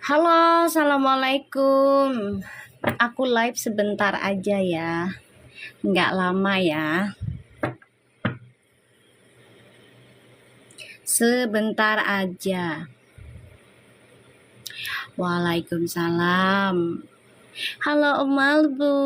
Halo, assalamualaikum. Aku live sebentar aja ya, nggak lama ya. Sebentar aja. Waalaikumsalam. Halo Om Albu.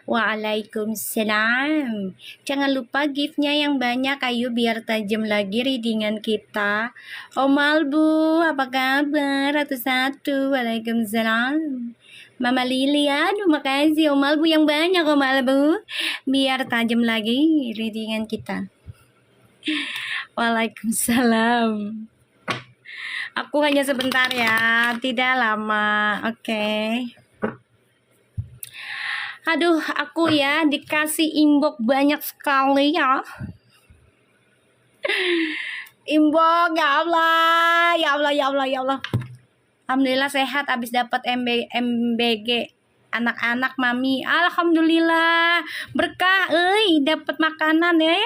Waalaikumsalam. Jangan lupa gift-nya yang banyak, ayo biar tajam lagi readingan kita. Om Albu, apa kabar? Satu-satu. Waalaikumsalam. Mama Lili, aduh makasih Om Albu yang banyak Om Albu. Biar tajam lagi readingan kita. Waalaikumsalam. Aku hanya sebentar ya, tidak lama. Oke. Aduh, aku ya dikasih inbox banyak sekali ya. Inbox, ya Allah, ya Allah, ya Allah, ya Allah. Alhamdulillah sehat abis dapat MBG anak-anak mami. Alhamdulillah berkah, dapat makanan ya.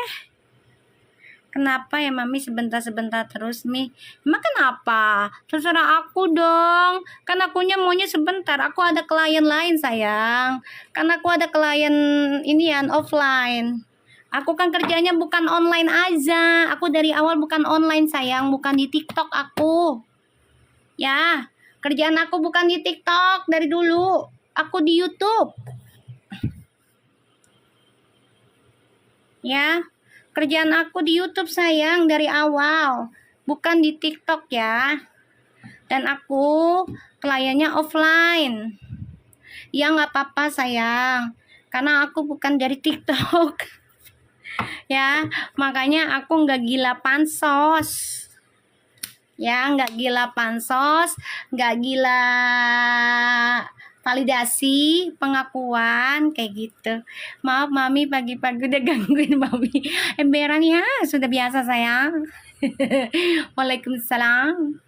Kenapa ya mami sebentar-sebentar terus nih? Emang kenapa? Terserah aku dong. Kan akunya maunya sebentar. Aku ada klien lain sayang. Kan aku ada klien inian offline. Aku kan kerjanya bukan online aja. Aku dari awal bukan online sayang. Bukan di TikTok aku. Ya, kerjaan aku bukan di TikTok dari dulu. Aku di YouTube. Ya. Kerjaan aku di YouTube sayang dari awal, bukan di TikTok ya. Dan aku kliennya offline. Ya nggak apa-apa sayang, karena aku bukan dari TikTok. Ya, makanya aku nggak gila pansos. Ya, nggak gila pansos, nggak gila validasi pengakuan kayak gitu. Maaf mami pagi-pagi udah gangguin mami emberan ya, sudah biasa sayang. Waalaikumsalam.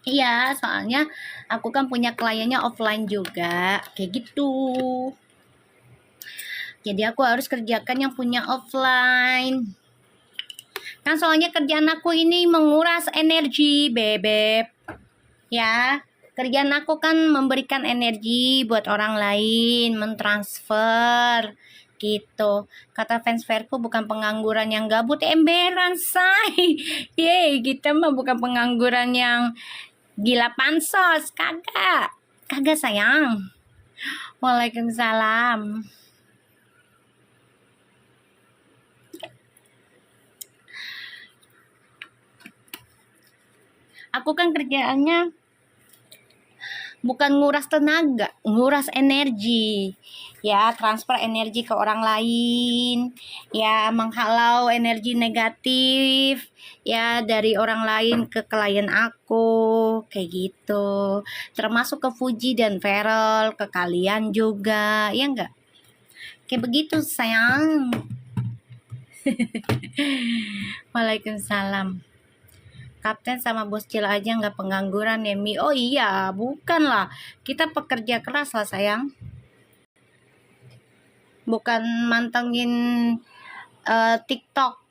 Iya, soalnya aku kan punya kliennya offline juga kayak gitu. Jadi aku harus kerjakan yang punya offline. Kan soalnya kerjaan aku ini menguras energi, bebek. Ya, kerjaan aku kan memberikan energi buat orang lain, mentransfer gitu. Kata fans fairku bukan pengangguran yang gabut, emberan say. Yeay, kita mah bukan pengangguran yang gila pansos, kagak. Kagak sayang. Waalaikumsalam. Aku kan kerjaannya bukan nguras tenaga, nguras energi. Ya, transfer energi ke orang lain. Ya, menghalau energi negatif ya dari orang lain ke klien aku, kayak gitu. Termasuk ke Fuji dan Feral, ke kalian juga, ya enggak? Kayak begitu, sayang. Waalaikumsalam. Kapten sama bos Cil aja nggak pengangguran ya Mi. Oh iya, bukan lah. Kita pekerja keras lah sayang. Bukan mantengin TikTok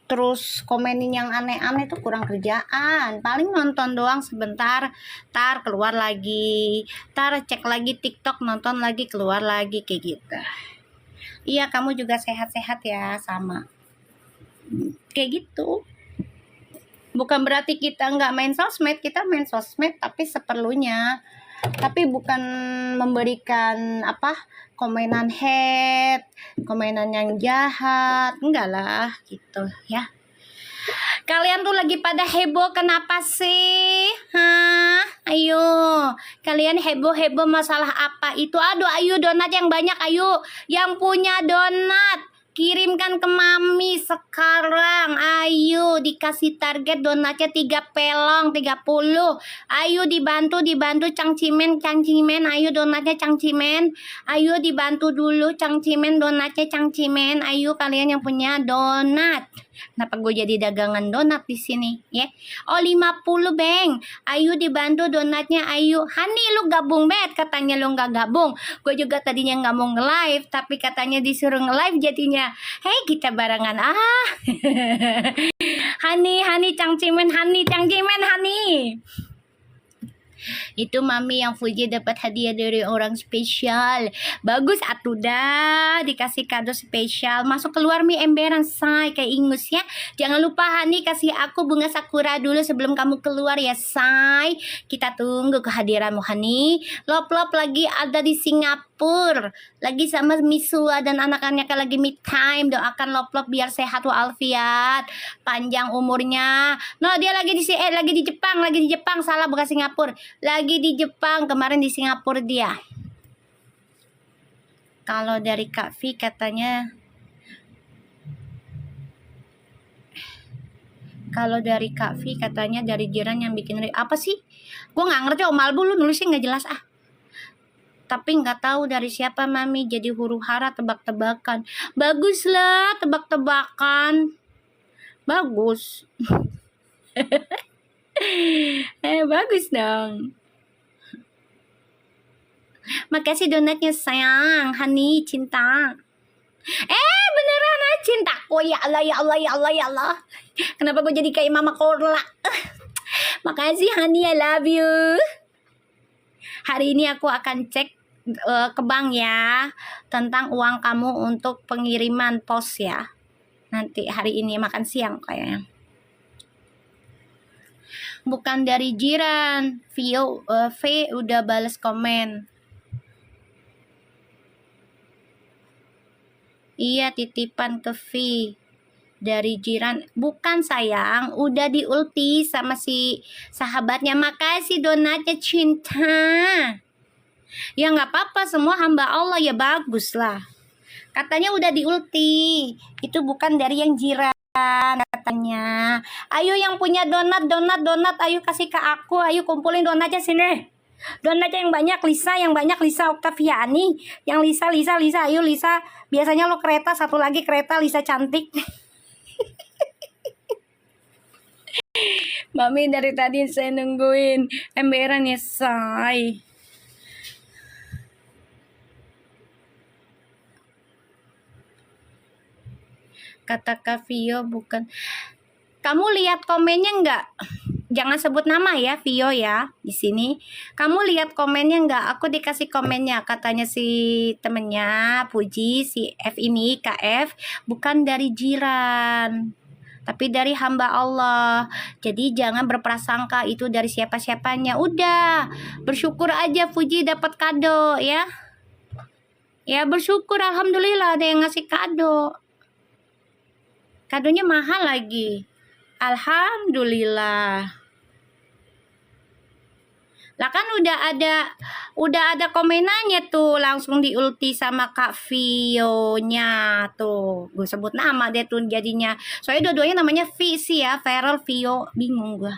terus komenin yang aneh-aneh tuh kurang kerjaan. Paling nonton doang sebentar, tar keluar lagi, tar cek lagi TikTok, nonton lagi, keluar lagi kayak gitu. Iya, kamu juga sehat-sehat ya, sama. Kayak gitu. Bukan berarti kita nggak main sosmed, kita main sosmed tapi seperlunya. Tapi bukan memberikan komenan hate, komenan yang jahat, enggak lah gitu ya. Kalian tuh lagi pada heboh kenapa sih? Hah? Ayo, kalian heboh-heboh masalah apa itu? Aduh, ayo donat yang banyak, ayo. Yang punya donat kirimkan ke mami sekarang. Ayo dikasih target donatnya 3 pelong 30. Ayo dibantu cangcimen. Ayo donatnya cangcimen. Ayo dibantu dulu cangcimen donatnya cangcimen. Ayo kalian yang punya donat. Kenapa gue jadi dagangan donat di sini ya? Oh 50 beng. Ayo dibantu donatnya. Ayo Hani lu gabung bet. Katanya lu nggak gabung. Gue juga tadinya nggak mau nge-live tapi katanya disuruh nge-live jadinya Hei, kita barengan. Hani, cangcimen, Hani. Itu mami yang Fuji dapat hadiah dari orang spesial. Bagus atuh dah, dikasih kado spesial. Masuk keluar mi emberan say kayak ingus ya. Jangan lupa Hani kasih aku bunga sakura dulu sebelum kamu keluar ya say. Kita tunggu kehadiranmu Hani. Lop lagi ada di Singapura. Lagi sama Misua dan anak-anaknya lagi me time. Doakan Lop biar sehat walafiat, panjang umurnya. No, dia lagi di Jepang, salah bukan Singapura. Lagi di Jepang, kemarin di Singapura dia. Kalau dari Kak Vi katanya dari jiran yang bikin apa sih? Gue nggak ngerti Malbu lu nulisnya nggak jelas Tapi nggak tahu dari siapa mami, jadi huru hara tebak-tebakan. Baguslah tebak-tebakan. Bagus. Bagus dong. Makasih donatnya sayang, Hani, cinta. Beneran cinta. Oh ya Allah. Kenapa gue jadi kayak Mama Korla? Makasih Hani, I love you. Hari ini aku akan cek ke bank ya tentang uang kamu untuk pengiriman pos ya. Nanti hari ini makan siang kayaknya. Bukan dari jiran. V udah balas komen. Iya, titipan ke V dari jiran. Bukan sayang, udah diulti sama si sahabatnya. Makasih donatnya cinta. Ya nggak apa-apa, semua hamba Allah ya, bagus lah. Katanya udah diulti. Itu bukan dari yang jiran katanya. Ayo yang punya donat, ayo kasih ke aku. Ayo kumpulin donatnya sini. Donatnya yang banyak, Lisa Oktaviani. Yang Lisa, ayo Lisa. Biasanya lo kereta, satu lagi kereta, Lisa cantik. Mami dari tadi saya nungguin emberan ya say. Kata Kak Vio bukan. Kamu lihat komennya nggak? Jangan sebut nama ya, Vio ya, di sini. Kamu lihat komennya nggak? Aku dikasih komennya, katanya si temennya Puji, si F ini, KF, bukan dari jiran, tapi dari hamba Allah. Jadi jangan berprasangka itu dari siapa-siapanya. Udah, bersyukur aja Puji dapat kado ya. Ya bersyukur, alhamdulillah ada yang ngasih kado. Kadonya mahal lagi. Alhamdulillah. Lah kan udah ada komenannya tuh, langsung diulti sama Kak Vio-nya tuh. Gue sebut nama deh tuh jadinya. Soalnya dua-duanya namanya V sih ya, Feral Vio, bingung gue.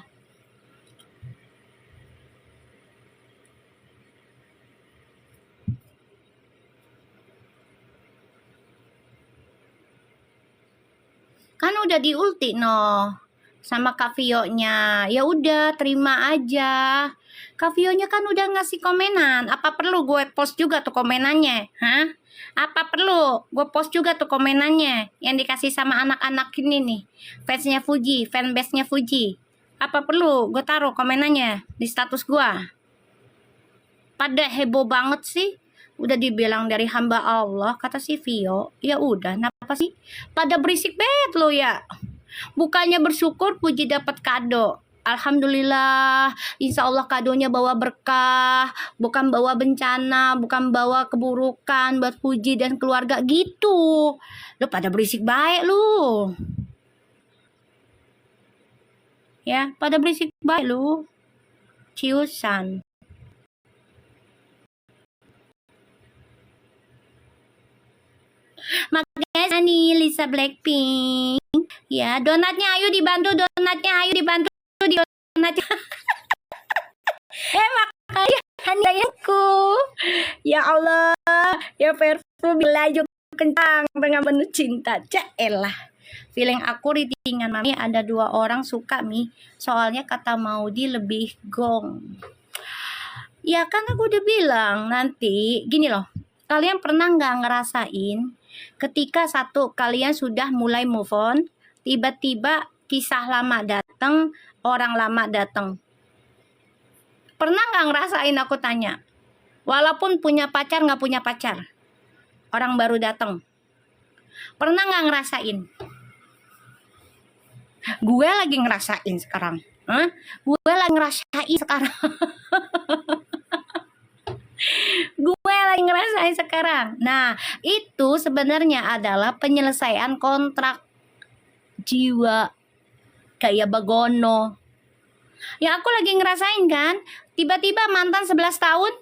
Kan udah diulti sama Kak Vio-nya. Ya udah, terima aja. Kak Vio-nya kan udah ngasih komenan. Apa perlu gue post juga tuh komenannya? Hah? Apa perlu gue post juga tuh komenannya yang dikasih sama anak-anak ini nih, fansnya Fuji, fanbase-nya Fuji? Apa perlu gue taruh komenannya di status gue? Pada heboh banget sih. Udah dibilang dari hamba Allah, kata si Vio. Ya udah, kenapa sih pada berisik banget lo ya? Bukannya bersyukur Puji dapat kado. Alhamdulillah, insya Allah kadonya bawa berkah, bukan bawa bencana, bukan bawa keburukan buat Puji dan keluarga gitu. Lu pada berisik baik lu. Ya, pada berisik baik lu. Ciusan. Makanya nih Lisa Blackpink. Ya, donatnya ayo dibantu, donatnya. Makanya handayanku. Ya Allah, ya Verfu bilaju kencang dengan penuh cinta. Caelah. Feeling aku ritingan mami ada 2 orang suka mi. Soalnya kata Maudi lebih gong. Ya kan aku udah bilang nanti gini loh. Kalian pernah nggak ngerasain ketika satu kalian sudah mulai move on, tiba-tiba kisah lama datang, orang lama datang? Pernah nggak ngerasain, aku tanya? Walaupun punya pacar nggak punya pacar, orang baru datang. Pernah nggak ngerasain? Gue lagi ngerasain sekarang. Gue lagi ngerasain sekarang. Gue lagi ngerasain sekarang. Nah, itu sebenarnya adalah penyelesaian kontrak jiwa kayak Bagono. Ya aku lagi ngerasain kan, tiba-tiba mantan 11 tahun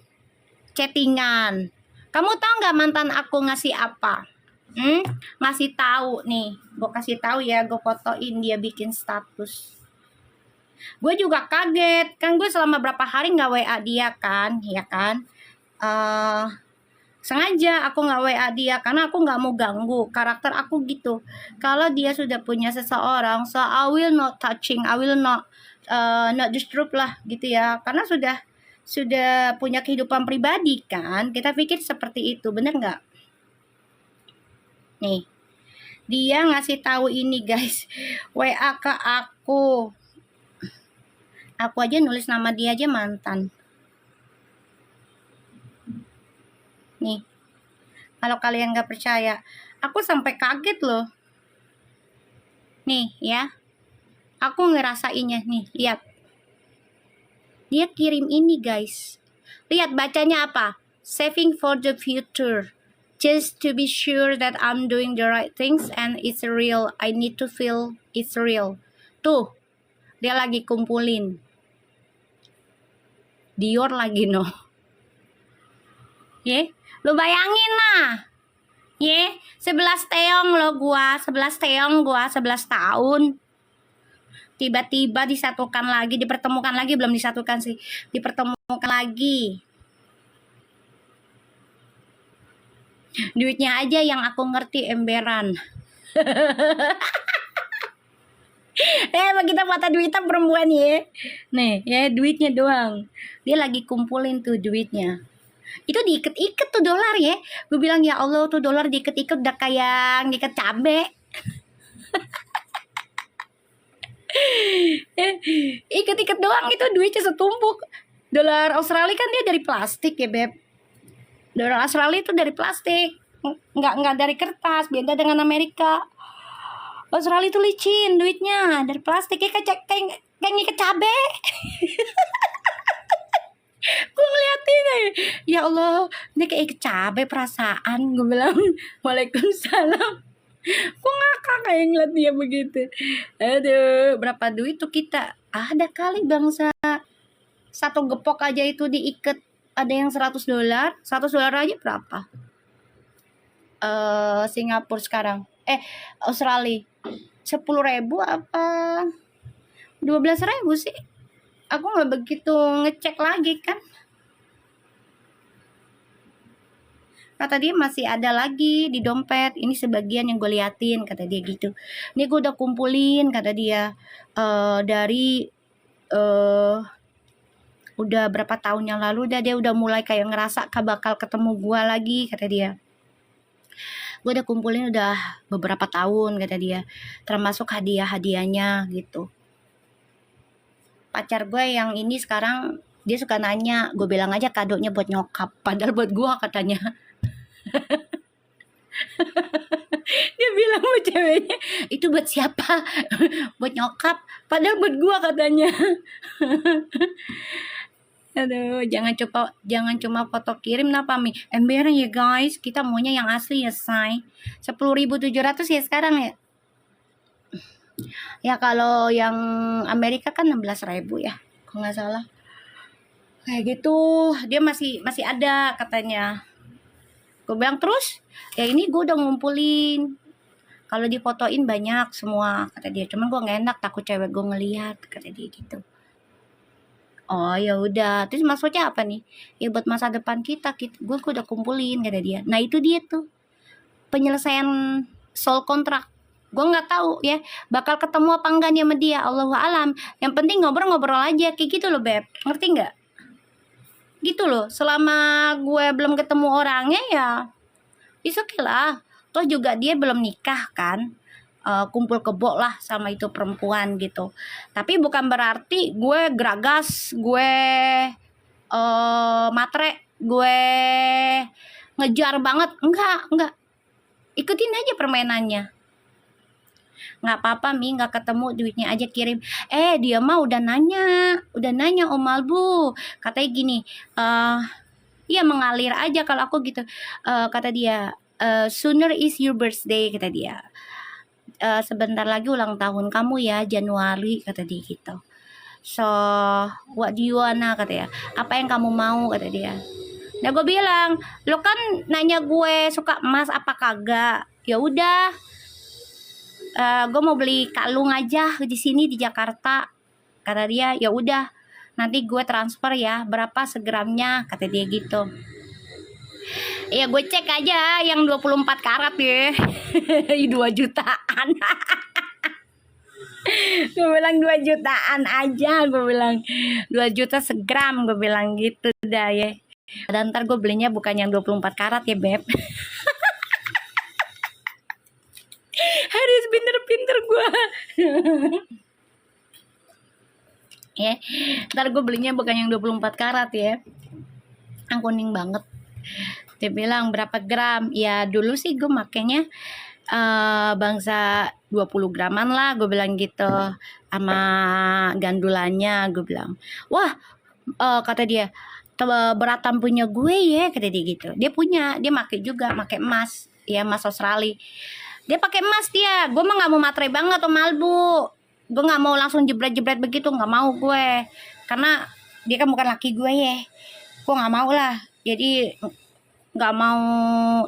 chattingan. Kamu tahu nggak mantan aku ngasih apa? Ngasih tahu nih, gue kasih tahu ya, gue fotoin dia bikin status. Gue juga kaget, kan gue selama berapa hari nggak WA dia kan, ya kan? Sengaja aku nggak WA dia karena aku nggak mau ganggu, karakter aku gitu. Kalau dia sudah punya seseorang, so I will not touching, I will not disturb lah gitu ya, karena sudah punya kehidupan pribadi kan, kita pikir seperti itu, bener nggak? Nih, dia ngasih tahu ini guys, WA ke aku aja nulis nama dia aja mantan. Nih, kalau kalian nggak percaya, aku sampai kaget loh. Nih ya, aku ngerasainnya nih, lihat. Dia kirim ini guys. Lihat bacanya apa? Saving for the future. Just to be sure that I'm doing the right things and it's real. I need to feel it's real. Tuh, dia lagi kumpulin. Dior lagi no. Lu bayangin lah. 11 teong lo gua, 11 teong gua, 11 tahun. Tiba-tiba disatukan lagi, dipertemukan lagi, belum disatukan sih. Dipertemukan lagi. Duitnya aja yang aku ngerti emberan. Kita mata duitnya perempuan ya. Nih, ya duitnya doang. Dia lagi kumpulin tuh duitnya. Itu diiket-iket tuh dolar ya. Gue bilang ya Allah, tuh dolar diiket-iket udah kayak ngiket cabe. Iket-iket doang itu duitnya setumpuk. Dolar Australia kan dia dari plastik ya beb. Dolar Australia itu dari plastik, nggak dari kertas. Beda dengan Amerika. Australia itu licin duitnya, dari plastik kayak ngiket cabe. Gue ngeliatin aja, ya Allah, ini kayak ikat cabai perasaan. Gue bilang Waalaikumsalam. Gue ngakak kayak ngeliat dia begitu. Aduh, berapa duit tuh kita? Ada kali bangsa, satu gepok aja itu diikat. Ada yang $100. $100 aja berapa? Singapura sekarang, Australia 10.000 apa 12.000 sih. Aku nggak begitu ngecek lagi kan. Kata dia masih ada lagi di dompet. Ini sebagian yang gue liatin, kata dia gitu. Ini gue udah kumpulin, kata dia, dari udah berapa tahun yang lalu. Dia udah mulai kayak ngerasa bakal ketemu gue lagi, kata dia. Gue udah kumpulin udah beberapa tahun, kata dia. Termasuk hadiah-hadiahnya gitu. Pacar gue yang ini sekarang, dia suka nanya, gue bilang aja kadonya buat nyokap, padahal buat gue katanya. Dia bilang buat ceweknya, itu buat siapa? Buat nyokap, padahal buat gue katanya. Aduh, jangan cuma foto kirim napa mi. Emberan ya guys, kita maunya yang asli ya say. 10.700 ya sekarang ya. Ya kalau yang Amerika kan 16.000 ya, kalau nggak salah. Kayak gitu, dia masih ada katanya. Gue bilang terus, ya ini gue udah ngumpulin. Kalau difotoin banyak semua, kata dia. Cuman gue nggak enak, takut cewek gue ngeliat, kata dia gitu. Oh ya udah, terus maksudnya apa nih? Ya buat masa depan kita gue udah kumpulin, kata dia. Nah itu dia tuh penyelesaian soul kontrak. Gue nggak tahu ya bakal ketemu apa enggak nih sama dia, Allahu alam. Yang penting ngobrol-ngobrol aja kayak gitu loh beb, ngerti nggak? gitu loh. Selama gue belum ketemu orangnya ya is okay lah. Toh juga dia belum nikah kan. Kumpul kebo lah sama itu perempuan gitu. Tapi bukan berarti gue geragas, gue matre, gue ngejar banget. Enggak. Ikutin aja permainannya. Nggak apa-apa Mi, nggak ketemu duitnya aja kirim. Dia mah udah nanya Om Malbu, katanya gini, iya mengalir aja kalau aku gitu. Kata dia, sooner is your birthday, kata dia. Sebentar lagi ulang tahun kamu ya, Januari, kata dia gitu. So what do you wanna, kata dia, apa yang kamu mau, kata dia. Nah gue bilang, lo kan nanya gue suka emas apa kagak, ya udah, gue mau beli kalung aja di sini di Jakarta, kata dia. Ya udah, nanti gue transfer ya, berapa segramnya, kata dia gitu. Ya gue cek aja yang 24 karat ya. 2 jutaan. Gue bilang 2 jutaan aja, gue bilang 2 juta segram, gue bilang gitu dah ya. Dan ntar gue belinya bukan yang 24 karat ya Beb. Harus pinter-pinter gue. Ya, ntar gue belinya bukan yang 24 karat ya. Yang kuning banget. Dia bilang berapa gram? Ya dulu sih gue makanya bangsa 20 graman lah, gue bilang gitu, sama gandulannya. Gue bilang, wah, kata dia, beratan punya gue ya, kata dia gitu. Dia punya, dia pakai juga, pakai emas ya, emas Australia. Dia pakai emas dia. Gue mah nggak mau matre banget Om Malbu. Gue nggak mau langsung jebret-jebret begitu, nggak mau gue, karena dia kan bukan laki gue ya. Gue nggak mau lah, jadi nggak mau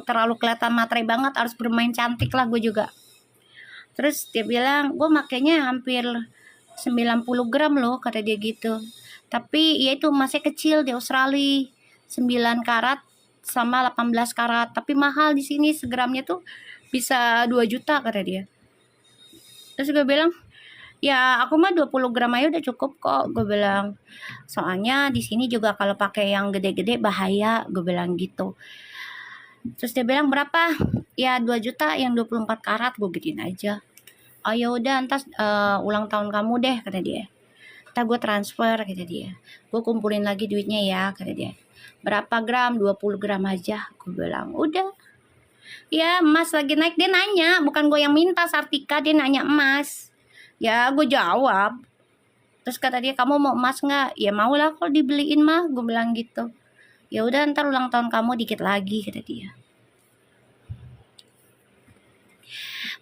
terlalu kelihatan matre banget, harus bermain cantik lah gue juga. Terus dia bilang, gue makanya hampir 90 gram loh, kata dia gitu. Tapi ya itu masih kecil di Australia, 9 karat sama 18 karat. Tapi mahal di sini, segramnya tuh bisa 2 juta, kata dia. Terus gue bilang, ya aku mah 20 gram aja udah cukup kok, gue bilang. Soalnya di sini juga kalau pakai yang gede-gede bahaya, gue bilang gitu. Terus dia bilang berapa? Ya 2 juta yang 24 karat, gue gituin aja. Oh ya udah, entar ulang tahun kamu deh, kata dia. Entar gue transfer, kata dia. Gue kumpulin lagi duitnya ya, kata dia. Berapa gram? 20 gram aja, gue bilang. Udah. Ya emas lagi naik, dia nanya, bukan gue yang minta Sartika, dia nanya emas. Ya gue jawab. Terus kata dia, kamu mau emas nggak? Ya mau lah kalau dibeliin mah, gue bilang gitu. Ya udah, ntar ulang tahun kamu dikit lagi, kata dia.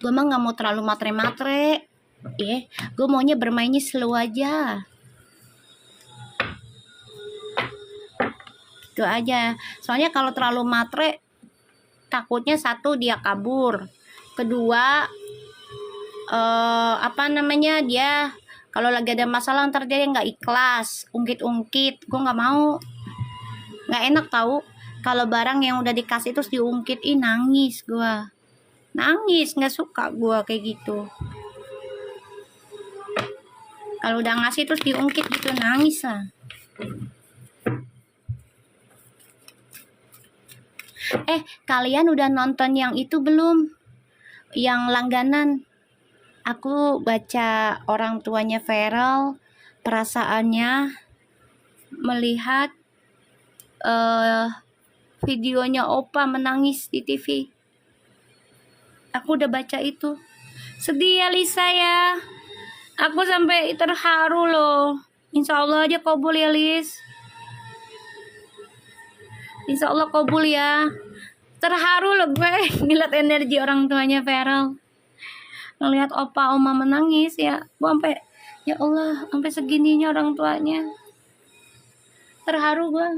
Gue mah nggak mau terlalu matre-matre, ya. Gue maunya bermainnya slow aja. Itu aja. Soalnya kalau terlalu matre, takutnya satu dia kabur, kedua dia kalau lagi ada masalah ntar dia nggak ikhlas, ungkit-ungkit. Gue nggak mau, nggak enak tahu kalau barang yang udah dikasih terus diungkit. Nangis gue, nangis, nggak suka gue kayak gitu. Kalau udah ngasih terus diungkit gitu, nangis lah. Kalian udah nonton yang itu belum? Yang langganan. Aku baca orang tuanya Feral, perasaannya melihat videonya Opa menangis di TV. Aku udah baca itu. Sedih ya Lisa ya. Aku sampai terharu loh. Insya Allah aja kabul ya Lis. Insya Allah kabul ya. Terharu loh gue ngeliat energi orang tuanya Feral. Ngelihat opa oma menangis ya. Gue sampai, ya Allah, sampai segininya orang tuanya. Terharu gue.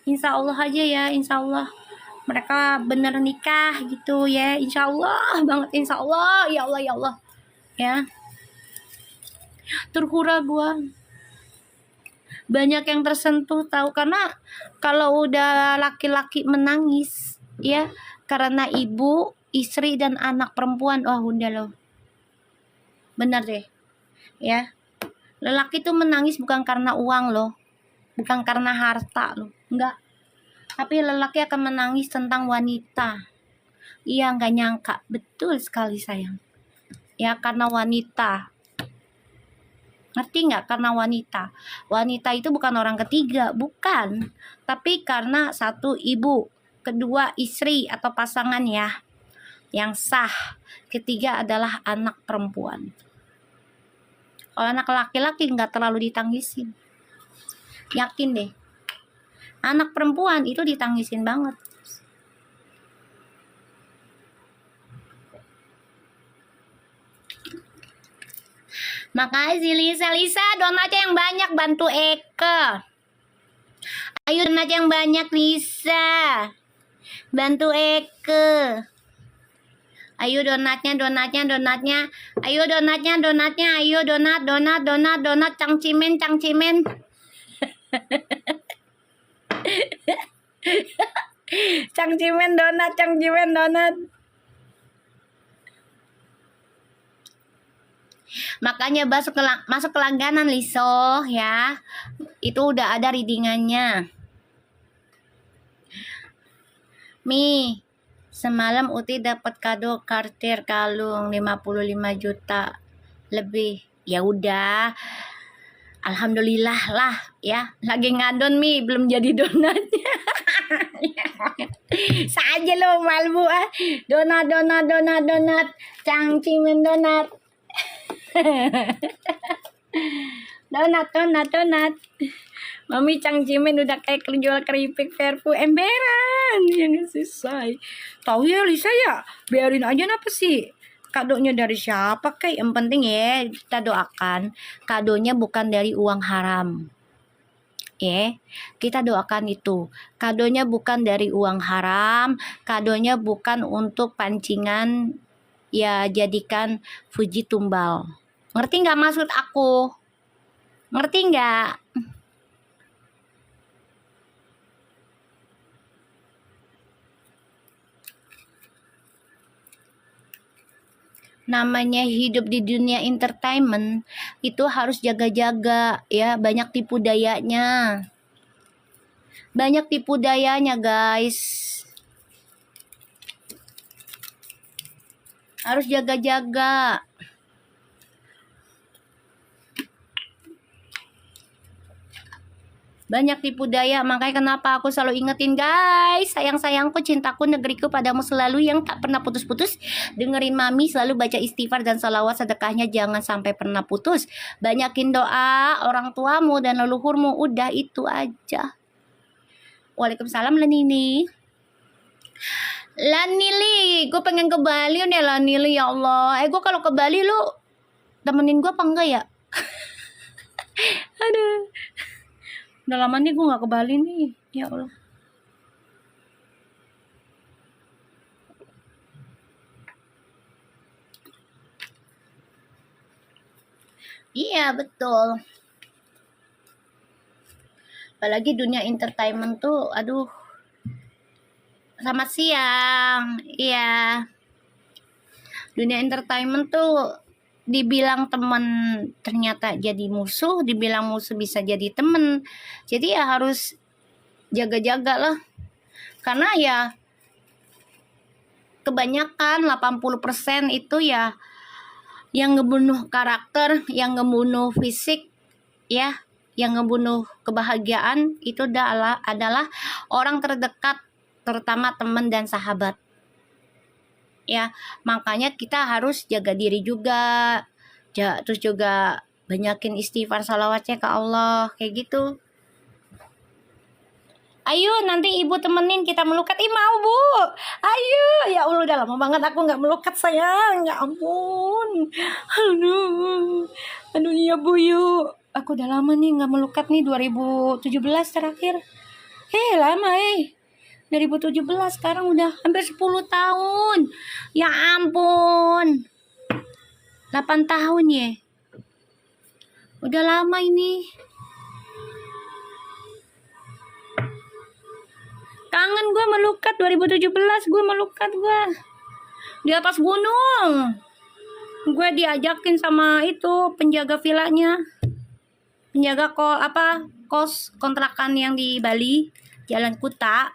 Insya Allah aja ya, insya Allah mereka bener nikah gitu ya. Insya Allah banget, insya Allah. Ya Allah, ya Allah. Ya. Terhura gue. Banyak yang tersentuh tahu, karena kalau udah laki-laki menangis ya karena ibu, istri dan anak perempuan, wah udah loh. Bener deh. Ya. Lelaki tuh menangis bukan karena uang loh. bukan karena harta loh, enggak. Tapi lelaki akan menangis tentang wanita. Iya, nggak nyangka, betul sekali sayang. Ya karena wanita. Ngerti nggak? Karena wanita. Wanita itu bukan orang ketiga, bukan. Tapi karena satu, ibu, kedua, istri atau pasangan ya, yang sah. Ketiga adalah anak perempuan. Kalau anak laki-laki nggak terlalu ditangisin. Yakin deh. Anak perempuan itu ditangisin banget. Makasih Lisa, donatnya yang banyak, bantu Eke. Ayo donat yang banyak Lisa, bantu Eke. Ayo donatnya. Ayo donatnya. Ayo donat. Cangcimen. Cangcimen donat. Makanya masuk ke langganan Liso ya. Itu udah ada readingannya. Mi, semalam Uti dapat kado kartir kalung 55 juta lebih. Ya udah. Alhamdulillah lah ya. Lagi ngadon Mi, belum jadi donatnya. Saja lo malbu donat. Cangcimen donat. donat. Mami cangcimen udah kayak jual keripik Verfu emberan yang selesai. Tahu ya Lisa ya, biarin aja apa sih kadonya dari siapa kayak, yang penting ya kita doakan kadonya bukan dari uang haram ya. Kita doakan itu kadonya bukan dari uang haram, kadonya bukan untuk pancingan ya, jadikan Fuji tumbal. Ngerti nggak maksud aku? Ngerti nggak? Namanya hidup di dunia entertainment itu harus jaga-jaga ya, banyak tipu dayanya guys, harus jaga-jaga. Banyak tipu daya, makanya kenapa aku selalu ingetin guys, sayang-sayangku, cintaku, negeriku padamu selalu yang tak pernah putus-putus. Dengerin mami, selalu baca istighfar dan salawat, sedekahnya jangan sampai pernah putus. Banyakin doa orang tuamu dan leluhurmu, udah itu aja. Waalaikumsalam Lanili. Gue pengen ke Bali nih Lanili, ya Allah. Gue kalau ke Bali lu temenin gue apa enggak ya? Aduh. Udah lama nih gue gak ke Bali nih. Ya Allah. Iya betul. Apalagi dunia entertainment tuh, aduh. Selamat siang. Iya. Dunia entertainment tuh dibilang temen ternyata jadi musuh, dibilang musuh bisa jadi temen. Jadi ya harus jaga-jaga lah. Karena ya kebanyakan 80% itu ya yang ngebunuh karakter, yang ngebunuh fisik ya, yang ngebunuh kebahagiaan itu adalah orang terdekat, terutama teman dan sahabat. Ya, makanya kita harus jaga diri juga. Terus juga banyakin istighfar salawatnya ke Allah, kayak gitu. Ayo nanti ibu temenin kita melukat. Mau bu, ayo. Ya Allah udah lama banget aku gak melukat sayang, ya ampun. Aduh iya bu, yuk. Aku udah lama nih gak melukat nih, 2017 terakhir. Lama 2017, sekarang udah hampir 10 tahun. Ya ampun. 8 tahun ya. Udah lama ini. Kangen gue melukat 2017, gue melukat gue. Di atas gunung. Gue diajakin sama itu penjaga vilanya. Penjaga kos kontrakan yang di Bali, Jalan Kuta.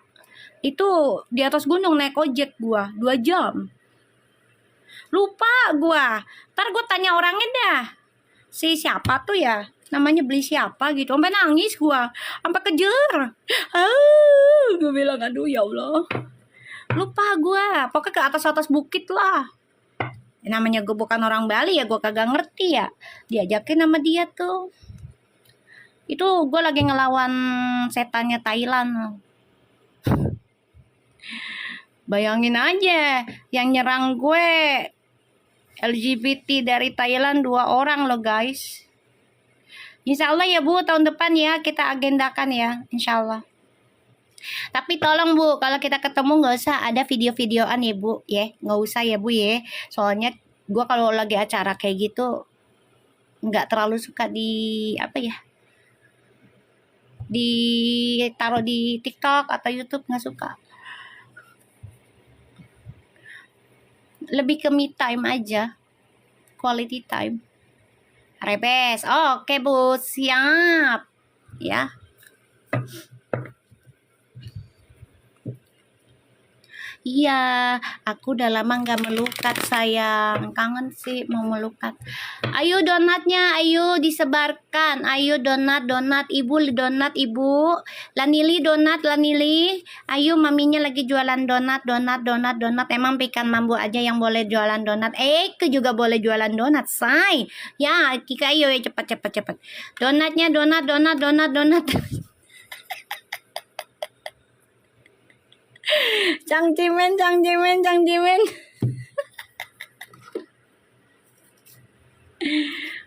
Itu di atas gunung naik ojek gua 2 jam. Lupa gua. Ntar gua tanya orangnya dah. Si siapa tuh ya? Namanya beli siapa gitu. Sampai nangis gua. Sampai kejer. Gua bilang aduh ya Allah. Lupa gua. Pokoknya ke atas-atas bukit lah. Namanya gue bukan orang Bali ya, gue kagak ngerti ya. Diajakin sama dia tuh. Itu gue lagi ngelawan setannya Thailand. Bayangin aja, yang nyerang gue LGBT dari Thailand 2 orang loh guys. Insya Allah ya Bu, tahun depan ya kita agendakan ya, insya Allah. Tapi tolong Bu, kalau kita ketemu nggak usah ada video-videoan ya Bu, ya nggak usah ya Bu ya. Soalnya gue kalau lagi acara kayak gitu nggak terlalu suka di apa ya, ditaruh di TikTok atau YouTube, nggak suka. Lebih ke me time aja, quality time. Rebes, oke Bu, siap ya. Iya, aku udah lama nggak melukat sayang, kangen sih mau melukat. Ayo donatnya, ayo disebarkan, ayo donat ibu, donat ibu, Lanili donat Lanili, ayo maminya lagi jualan donat. Emang pikan mambu aja yang boleh jualan donat, ke juga boleh jualan donat, say. Ya, Kika ayo ya cepat. Donatnya donat. Cang Cimen.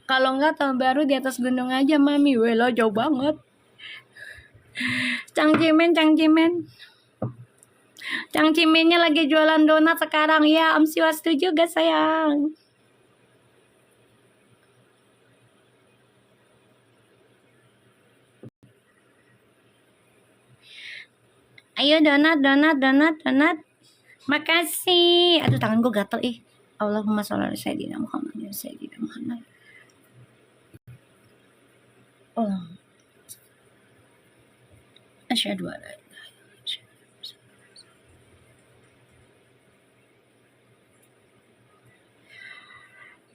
Kalau enggak tahun baru di atas gunung aja mami, lo jauh banget. Cang Cimennya lagi jualan donat sekarang ya, Om Swastu juga sayang. Ayo donat. Makasih. Aduh tangan gue gatel Allahumma sholli ala sayyidina Muhammad. Allah. Asyhadu an la ilaha illallah.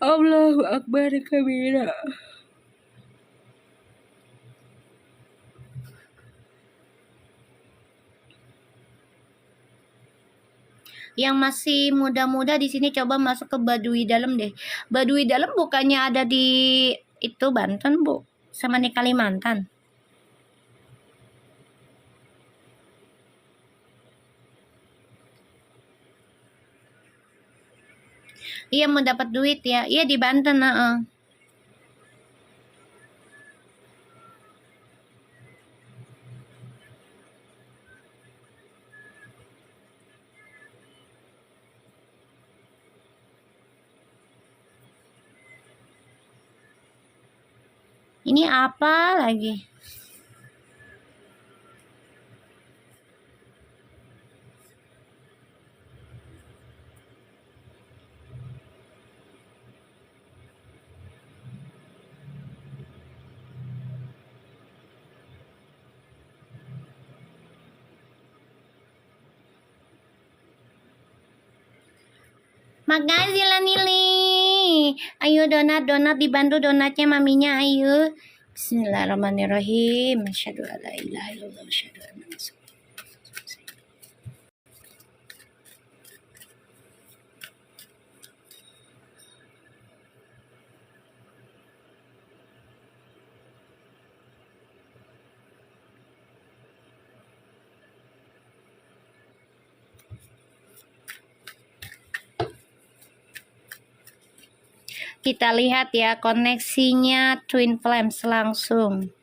Allahu akbar kabira. Yang masih muda-muda di sini coba masuk ke Baduy Dalam deh. Baduy Dalam bukannya ada di itu Banten Bu, sama di Kalimantan. Iya mau dapat duit ya. Iya di Banten. Ini apa lagi? Makasih Lanili. Ayo donat dibantu donatnya maminya ayo. Bismillahirrahmanirrahim. Asyhadu an la ilaha illallah wa asyhadu anna Muhammadan. Kita lihat ya koneksinya Twin Flames langsung.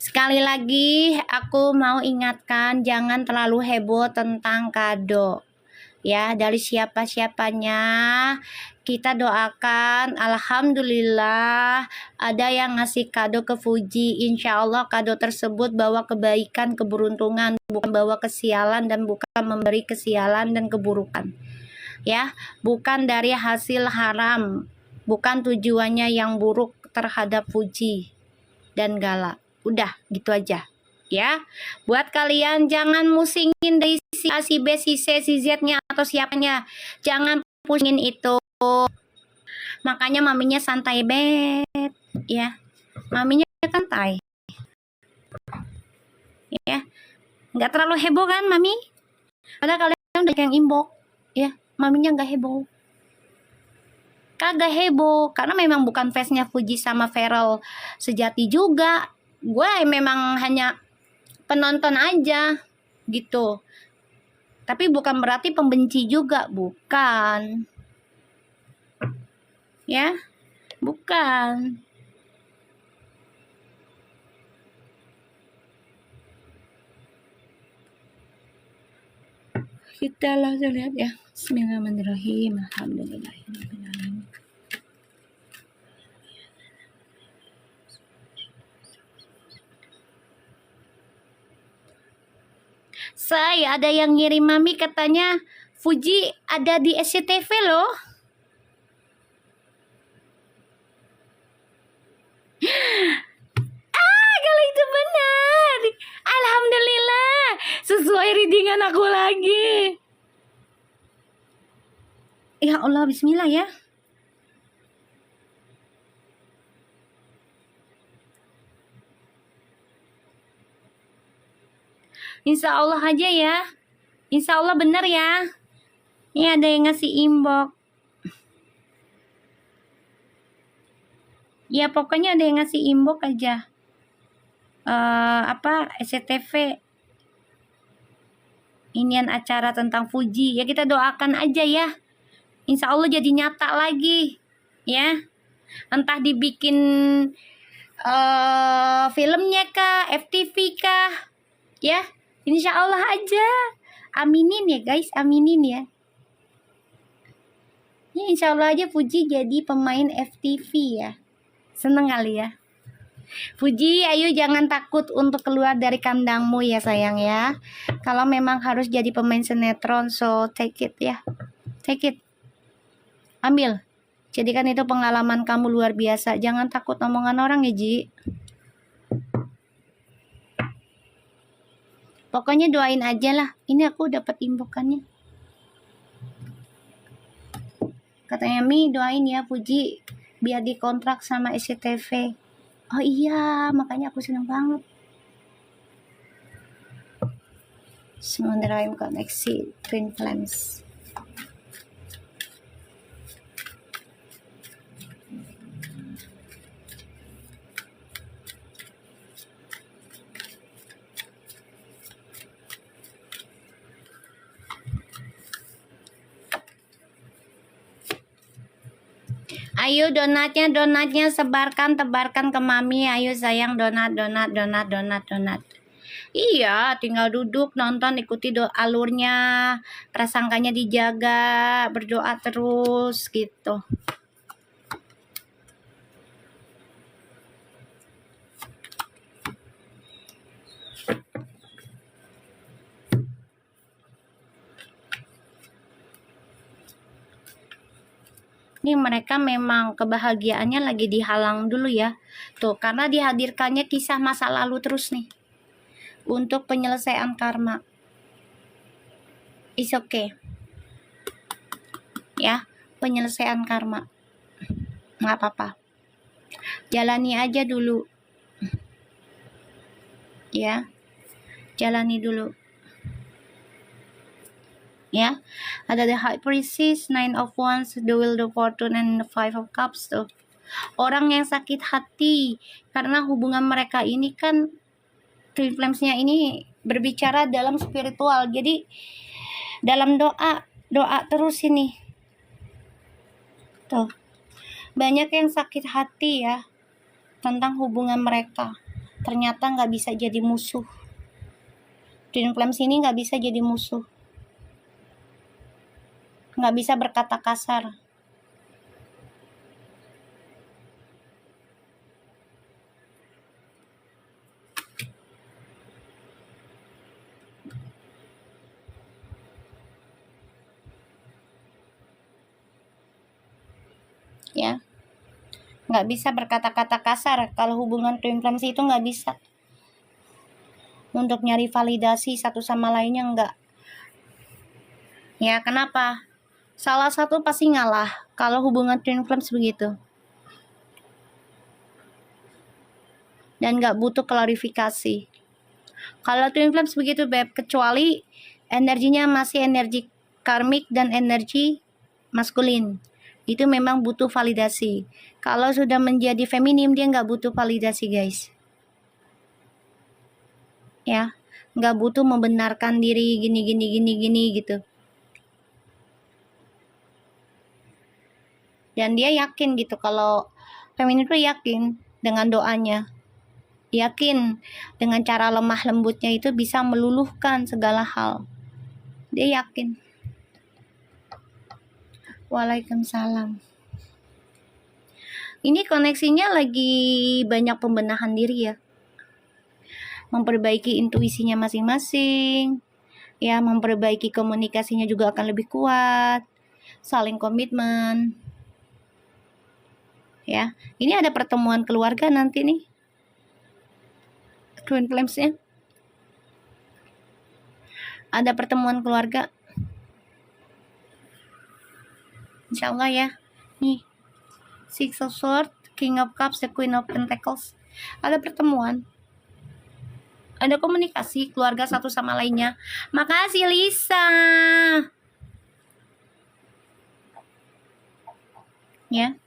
Sekali lagi aku mau ingatkan jangan terlalu heboh tentang kado. Ya, dari siapa-siapanya kita doakan alhamdulillah ada yang ngasih kado ke Fuji. Insya Allah kado tersebut bawa kebaikan, keberuntungan, bukan bawa kesialan dan bukan memberi kesialan dan keburukan. Ya, bukan dari hasil haram, bukan tujuannya yang buruk terhadap Fuji. dan galak. Udah, gitu aja. Ya, buat kalian jangan musingin dari si A, si B, si C, si Z-nya atau siapanya. Jangan pusingin itu. Makanya maminya santai bet, ya. Maminya santai, ya. Nggak terlalu heboh kan, mami? Padahal kalian udah yang imbok, ya. Maminya nggak heboh. Kagak heboh, karena memang bukan fansnya Fuji sama Feral sejati juga. Gue memang hanya penonton aja, gitu. Tapi bukan berarti pembenci juga, bukan. Ya, bukan. Kita langsung lihat ya. Bismillahirrahmanirrahim. Alhamdulillahirrahmanirrahim. Saya ada yang ngirim mami katanya Fuji ada di SCTV loh. Kalau itu benar. Alhamdulillah. Sesuai readingan aku lagi. Ya Allah, bismillah ya. Insya Allah aja ya. Insya Allah benar ya. Ini ada yang ngasih inbox. Ya pokoknya ada yang ngasih inbox aja. SCTV. Inian acara tentang Fuji. Ya kita doakan aja ya. Insya Allah jadi nyata lagi. Ya. Entah dibikin filmnya kah, FTV kah. Ya. Insya Allah aja. Aminin ya guys, aminin ya. Ya insya Allah aja Fuji jadi pemain FTV ya. Seneng kali ya. Fuji, ayo jangan takut untuk keluar dari kandangmu ya sayang ya. Kalau memang harus jadi pemain sinetron, so take it ya. Take it. Ambil. Jadikan itu pengalaman kamu luar biasa. Jangan takut omongan orang ya Ji. Pokoknya doain aja lah. Ini aku dapat imbukannya. Katanya Mi doain ya Fuji biar dikontrak sama SCTV. Oh iya, makanya aku senang banget. Sementara koneksi Twin Flames. Ayo donatnya tebarkan ke mami. Ayo sayang donat. Iya, tinggal duduk nonton ikuti alurnya, prasangkanya dijaga, berdoa terus gitu. Ini mereka memang kebahagiaannya lagi dihalang dulu ya. Tuh, karena dihadirkannya kisah masa lalu terus nih. Untuk penyelesaian karma. It's okay. Ya, penyelesaian karma. Nggak apa-apa. Jalani aja dulu. Ya. Jalani dulu. Ya, ada the High Priestess, Nine of Wands, the Wheel of Fortune, and the Five of Cups tuh. Orang yang sakit hati karena hubungan mereka ini kan Twin Flames-nya ini berbicara dalam spiritual. Jadi dalam doa terus ini. Tuh. Banyak yang sakit hati ya tentang hubungan mereka. Ternyata nggak bisa jadi musuh. Twin Flames ini nggak bisa jadi musuh. Nggak bisa berkata kasar. Ya, nggak bisa berkata-kata kasar. Kalau hubungan twin flames itu nggak bisa. Untuk nyari validasi satu sama lainnya nggak. Ya, kenapa? Salah satu pasti ngalah kalau hubungan twin flames begitu. Dan nggak butuh klarifikasi. Kalau twin flames begitu, Beb, kecuali energinya masih energi karmik dan energi maskulin. Itu memang butuh validasi. Kalau sudah menjadi feminim, dia nggak butuh validasi, guys. Ya, nggak butuh membenarkan diri gini gitu. Dan dia yakin gitu, kalau feminim itu yakin dengan doanya. Yakin dengan cara lemah lembutnya itu bisa meluluhkan segala hal. Dia yakin. Waalaikumsalam. Ini koneksinya lagi banyak pembenahan diri ya. Memperbaiki intuisinya masing-masing. Ya, memperbaiki komunikasinya juga akan lebih kuat. Saling komitmen. Ya, ini ada pertemuan keluarga nanti nih. Twin flames-nya. Ada pertemuan keluarga. Insya Allah ya. Nih. Six of Swords, King of Cups, the Queen of Pentacles. Ada pertemuan. Ada komunikasi keluarga satu sama lainnya. Makasih Lisa. Ya.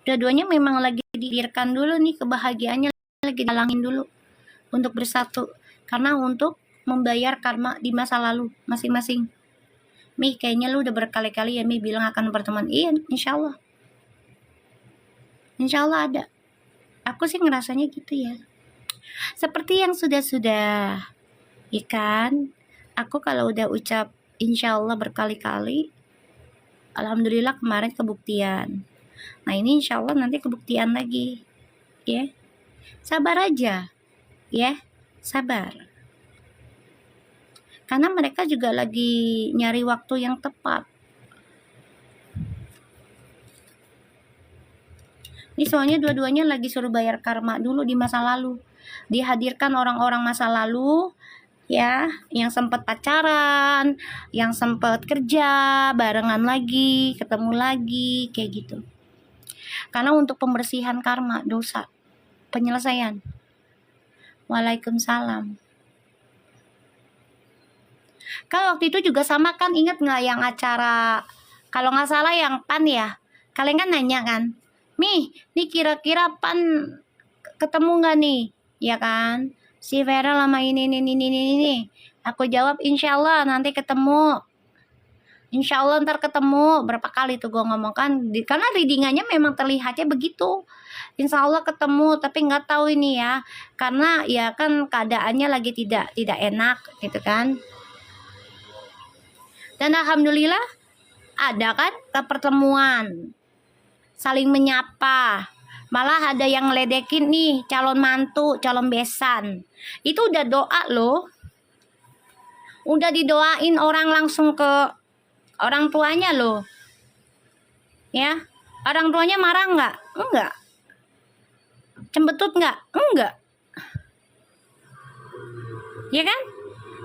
Dua-duanya memang lagi didirkan dulu nih, kebahagiaannya lagi dalangin dulu untuk bersatu, karena untuk membayar karma di masa lalu masing-masing. Mi, kayaknya lu udah berkali-kali ya Mi bilang akan pertemuan. Iya, insya Allah ada. Aku sih ngerasanya gitu ya, seperti yang sudah-sudah, ikan. Aku kalau udah ucap insya Allah berkali-kali, alhamdulillah kemarin kebuktian. Nah ini insya Allah nanti kebuktian lagi, ya. Sabar aja, ya, sabar. Karena mereka juga lagi nyari waktu yang tepat. Ini soalnya dua-duanya lagi suruh bayar karma dulu di masa lalu. Dihadirkan orang-orang masa lalu, ya, yang sempat pacaran, yang sempat kerja barengan lagi, ketemu lagi, kayak gitu. Karena untuk pembersihan karma, dosa, penyelesaian. Waalaikumsalam. Kan waktu itu juga sama kan, inget nggak yang acara, kalau nggak salah yang PAN ya, kalian kan nanya kan, Mi, nih kira-kira PAN ketemu nggak nih, ya kan? Si Vera lama ini. Aku jawab insya Allah nanti ketemu. Insya Allah ntar ketemu. Berapa kali tuh gue ngomong kan, karena readingannya memang terlihatnya begitu. Insya Allah ketemu, tapi nggak tahu ini ya, karena ya kan keadaannya lagi tidak enak gitu kan. Dan alhamdulillah ada kan pertemuan, saling menyapa. Malah ada yang ngeledekin nih calon mantu, calon besan. Itu udah doa loh. Udah didoain orang langsung ke orang tuanya loh. Ya, orang tuanya marah nggak? Enggak. Cembetut nggak? Enggak. Ya kan?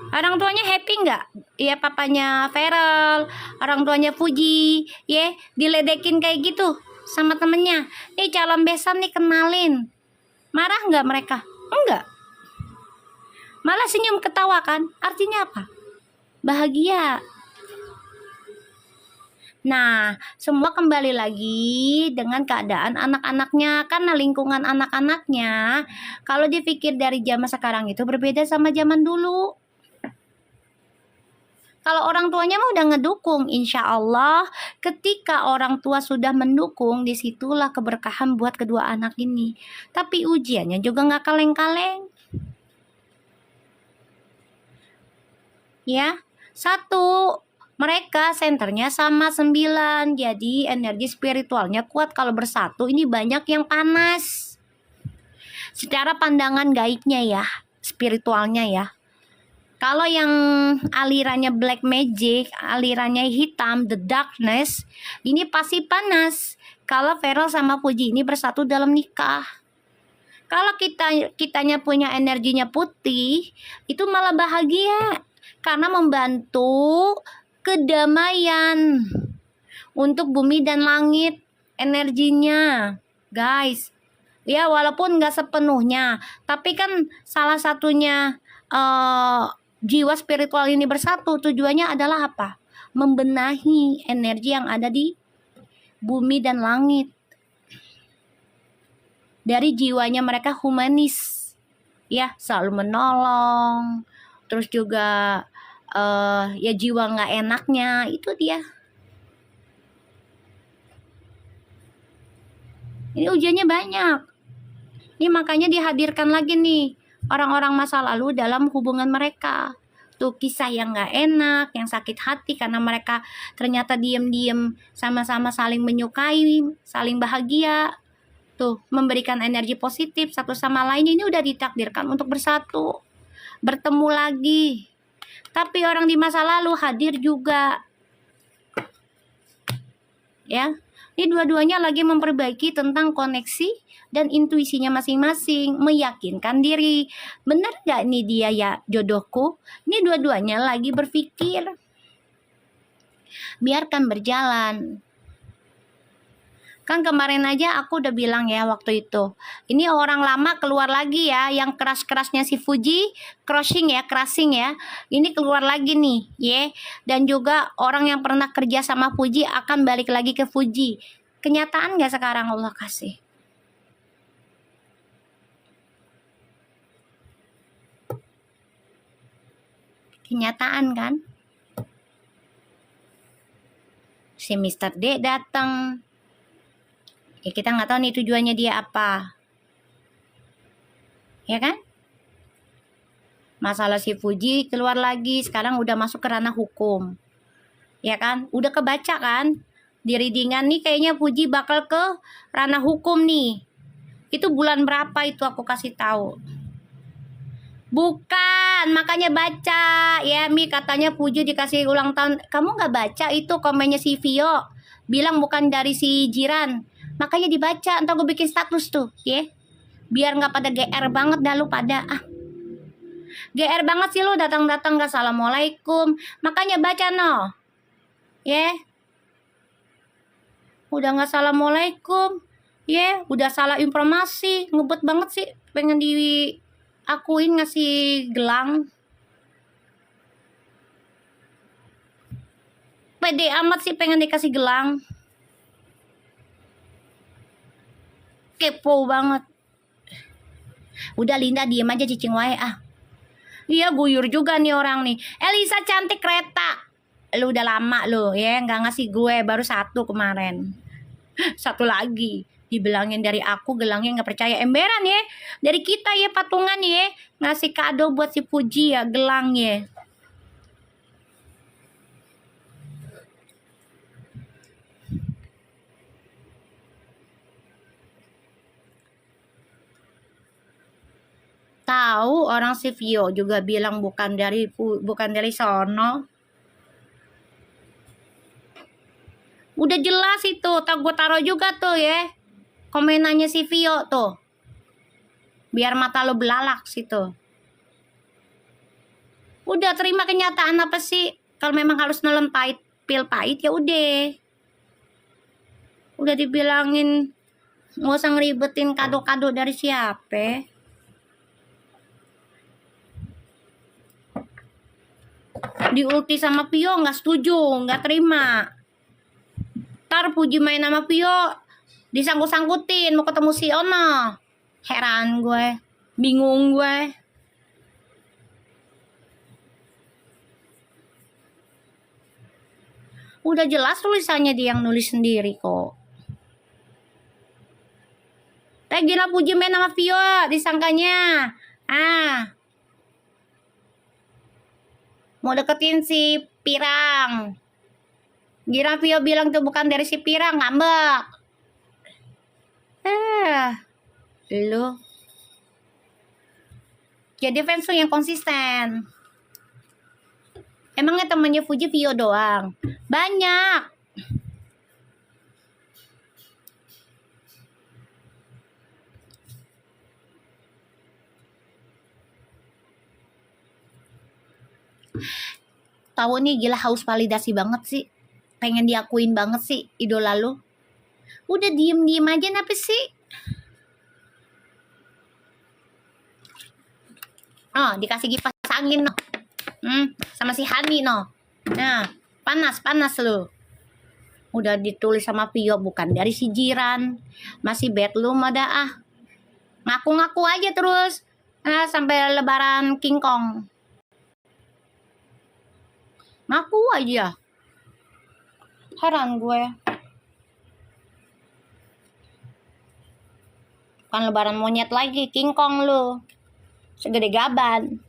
Orang tuanya happy nggak? Ya papanya Feral, orang tuanya Fuji, ya diledekin kayak gitu sama temennya. Nih calon besan nih, kenalin. Marah nggak mereka? Enggak. Malah senyum ketawa kan? Artinya apa? Bahagia. Nah, semua kembali lagi dengan keadaan anak-anaknya, karena lingkungan anak-anaknya kalau dipikir dari zaman sekarang itu berbeda sama zaman dulu. Kalau orang tuanya mah udah ngedukung, insya Allah ketika orang tua sudah mendukung, disitulah keberkahan buat kedua anak ini. Tapi ujiannya juga nggak kaleng-kaleng. Ya, satu, mereka senternya sama 9, jadi energi spiritualnya kuat. Kalau bersatu ini banyak yang panas. Secara pandangan gaibnya ya, spiritualnya ya. Kalau yang alirannya black magic, alirannya hitam, the darkness, ini pasti panas. Kalau Feral sama Fuji ini bersatu dalam nikah. Kalau kitanya punya energinya putih, itu malah bahagia karena membantu kedamaian untuk bumi dan langit energinya, guys. Ya walaupun nggak sepenuhnya, tapi kan salah satunya jiwa spiritual ini bersatu, tujuannya adalah apa? Membenahi energi yang ada di bumi dan langit. Dari jiwanya mereka humanis, ya selalu menolong, terus juga ya jiwa nggak enaknya itu dia. Ini ujiannya banyak. Ini makanya dihadirkan lagi nih orang-orang masa lalu dalam hubungan mereka. Tuh kisah yang gak enak, yang sakit hati karena mereka ternyata diem-diem sama-sama saling menyukai, saling bahagia. Tuh memberikan energi positif satu sama lain, ini udah ditakdirkan untuk bersatu, bertemu lagi. Tapi orang di masa lalu hadir juga. Ya, ini dua-duanya lagi memperbaiki tentang koneksi dan intuisinya masing-masing, meyakinkan diri. Benar gak nih dia ya jodohku? Ini dua-duanya lagi berpikir. Biarkan berjalan. Kan kemarin aja aku udah bilang ya waktu itu. Ini orang lama keluar lagi ya, yang keras-kerasnya si Fuji, crushing ya. Ini keluar lagi nih, ya. Dan juga orang yang pernah kerja sama Fuji akan balik lagi ke Fuji. Kenyataan gak sekarang Allah kasih? Kenyataan kan? Si Mr. D datang. Ya kita nggak tahu nih tujuannya dia apa. Ya kan? Masalah si Fuji keluar lagi, sekarang udah masuk ke ranah hukum. Ya kan? Udah kebaca kan? Di readingan nih kayaknya Fuji bakal ke ranah hukum nih. Itu bulan berapa itu aku kasih tahu. Bukan, makanya baca. Ya, Mi katanya Fuji dikasih ulang tahun. Kamu nggak baca itu komennya si Vio. Bilang bukan dari si Jiran. Makanya dibaca, entar gue bikin status tuh, ya. Biar nggak pada GR banget dah lu pada. GR banget sih lu datang-datang gak assalamualaikum. Makanya baca no. Ya. Udah nggak assalamualaikum. Ya, udah salah informasi. Ngebet banget sih pengen akuin ngasih gelang. Pede amat sih pengen dikasih gelang. Kepo banget. Udah Linda diem aja cicing wae Iya guyur juga nih orang nih. Elisa cantik kereta. Lu udah lama lu ya nggak ngasih gue, baru satu kemarin. Satu lagi dibilangin dari aku gelangnya nggak percaya, emberan ya dari kita ya patungan ya ngasih kado buat si Fuji ya gelang ya. Tahu orang si Vio juga bilang bukan dari sono. Udah jelas itu, tak gue taruh juga tuh ya komenannya si Vio tuh. Biar mata lo belalak situ. Udah terima kenyataan apa sih? Kalau memang harus nelen pil pahit ya udah. Udah dibilangin nggak usah ngeribetin kado-kado dari siapa. Di ulti sama Vio nggak setuju, nggak terima. Ntar Fuji main sama Vio disangkut-sangkutin mau ketemu si Ono. Heran gue, bingung gue. Udah jelas tulisannya dia yang nulis sendiri kok. Gila Fuji main sama Vio disangkanya. Mau deketin si Pirang. Gila Vio bilang tuh bukan dari si Pirang, ngambek. Lu jadi fans lu yang konsisten. Emangnya temannya Fuji Vio doang? Banyak. Tahu nih, gila haus validasi banget sih. Pengen diakuin banget sih idola lu. Udah diem-diem aja kenapa sih? Oh, dikasih kipas angin no. Sama si Hani no. Nah, panas lu. Udah ditulis sama Vio, bukan dari si Jiran. Masih bedroom ada ah. Ngaku-ngaku aja terus. Sampai lebaran King Kong. Ngaku aja. Heran gue. Bukan lebaran monyet lagi, King Kong lu. Segede gaban.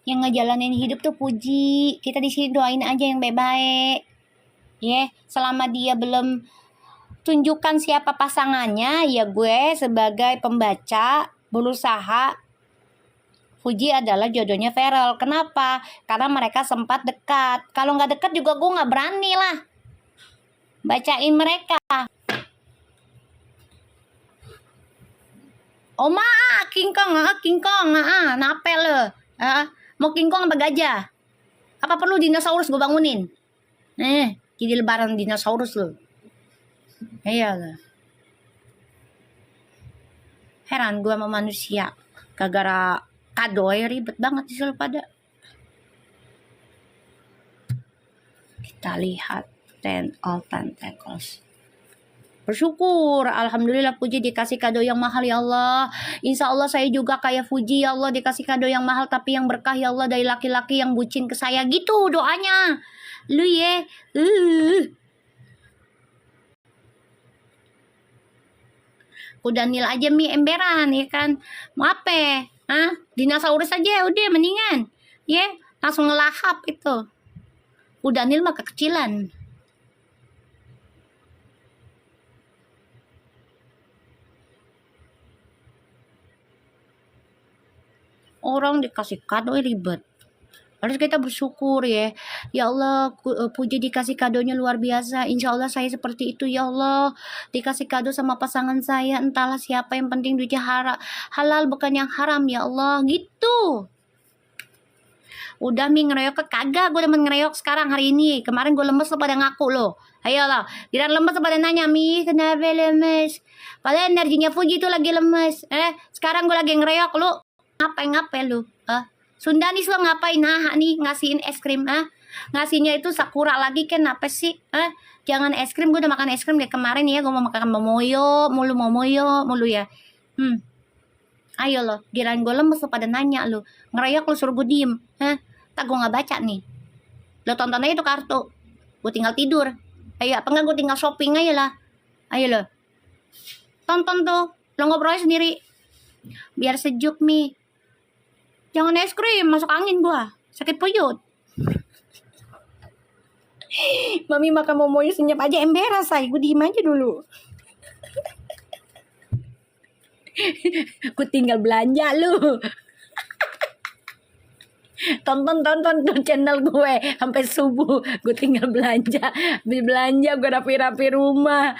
Yang ngejalanin hidup tuh Puji. Kita di sini doain aja yang baik-baik. Selama dia belum tunjukkan siapa pasangannya, ya gue sebagai pembaca berusaha Fuji adalah jodohnya Feral. Kenapa? Karena mereka sempat dekat. Kalau nggak dekat juga gue nggak berani lah bacain mereka. Oma, King Kong, nape lo? Mau King Kong apa gajah? Apa perlu dinosaurus gue bangunin? Jadi lebaran dinosaurus lo. Iyalah. Heran gue sama manusia. Gara-gara kado ya ribet banget sih lo pada. Kita lihat Ten of Pentacles. Bersyukur, alhamdulillah Puji dikasih kado yang mahal ya Allah. Insya Allah saya juga kayak Fuji ya Allah, dikasih kado yang mahal tapi yang berkah ya Allah, dari laki-laki yang bucin ke saya gitu doanya. Lu ye. Udah nil aja mie emberan ya kan. Mau apa? Dinosaurus aja udah mendingan. Langsung ngelahap itu. Udah nil mah kekecilan. Orang dikasih kado ribet. Harus kita bersyukur ya. Ya Allah, Puji dikasih kadonya luar biasa. Insya Allah saya seperti itu ya Allah. Dikasih kado sama pasangan saya. Entahlah siapa, yang penting duitnya halal bukan yang haram ya Allah. Gitu. Udah mi ngereok kagak. Gue demen ngereok sekarang hari ini. Kemarin gue lemes lo pada ngaku lo. Ayolah. Giliran lemes lo pada nanya, Mi kenapa lemes? Padahal energinya Fuji itu lagi lemes. Sekarang gue lagi ngereok lo. Ngapain lu? Sundanis lo ngapain nih ngasihin es krim? Ngasihnya itu Sakura lagi kan apa sih? Jangan es krim, gue udah makan es krim dari kemarin ya. Gue mau makan momoyo mulu ya. Ayo lo, giliran gue lemes lo pada nanya lo. Ngereok lo suruh gue diem. Tak gue gak baca nih. Lo tonton aja tuh kartu. Gue tinggal tidur. Ayo apa enggak gue tinggal shopping aja lah. Ayo lo. Tonton tuh. Lo ngobrol sendiri. Biar sejuk mi. Jangan es krim, masuk angin gua. Sakit perut. Mami makan momonya senyap aja emberan say. Gue diem aja dulu. Gue tinggal belanja lu. Tonton channel gue sampai subuh. Gue tinggal belanja. Habis belanja gue rapi-rapi rumah.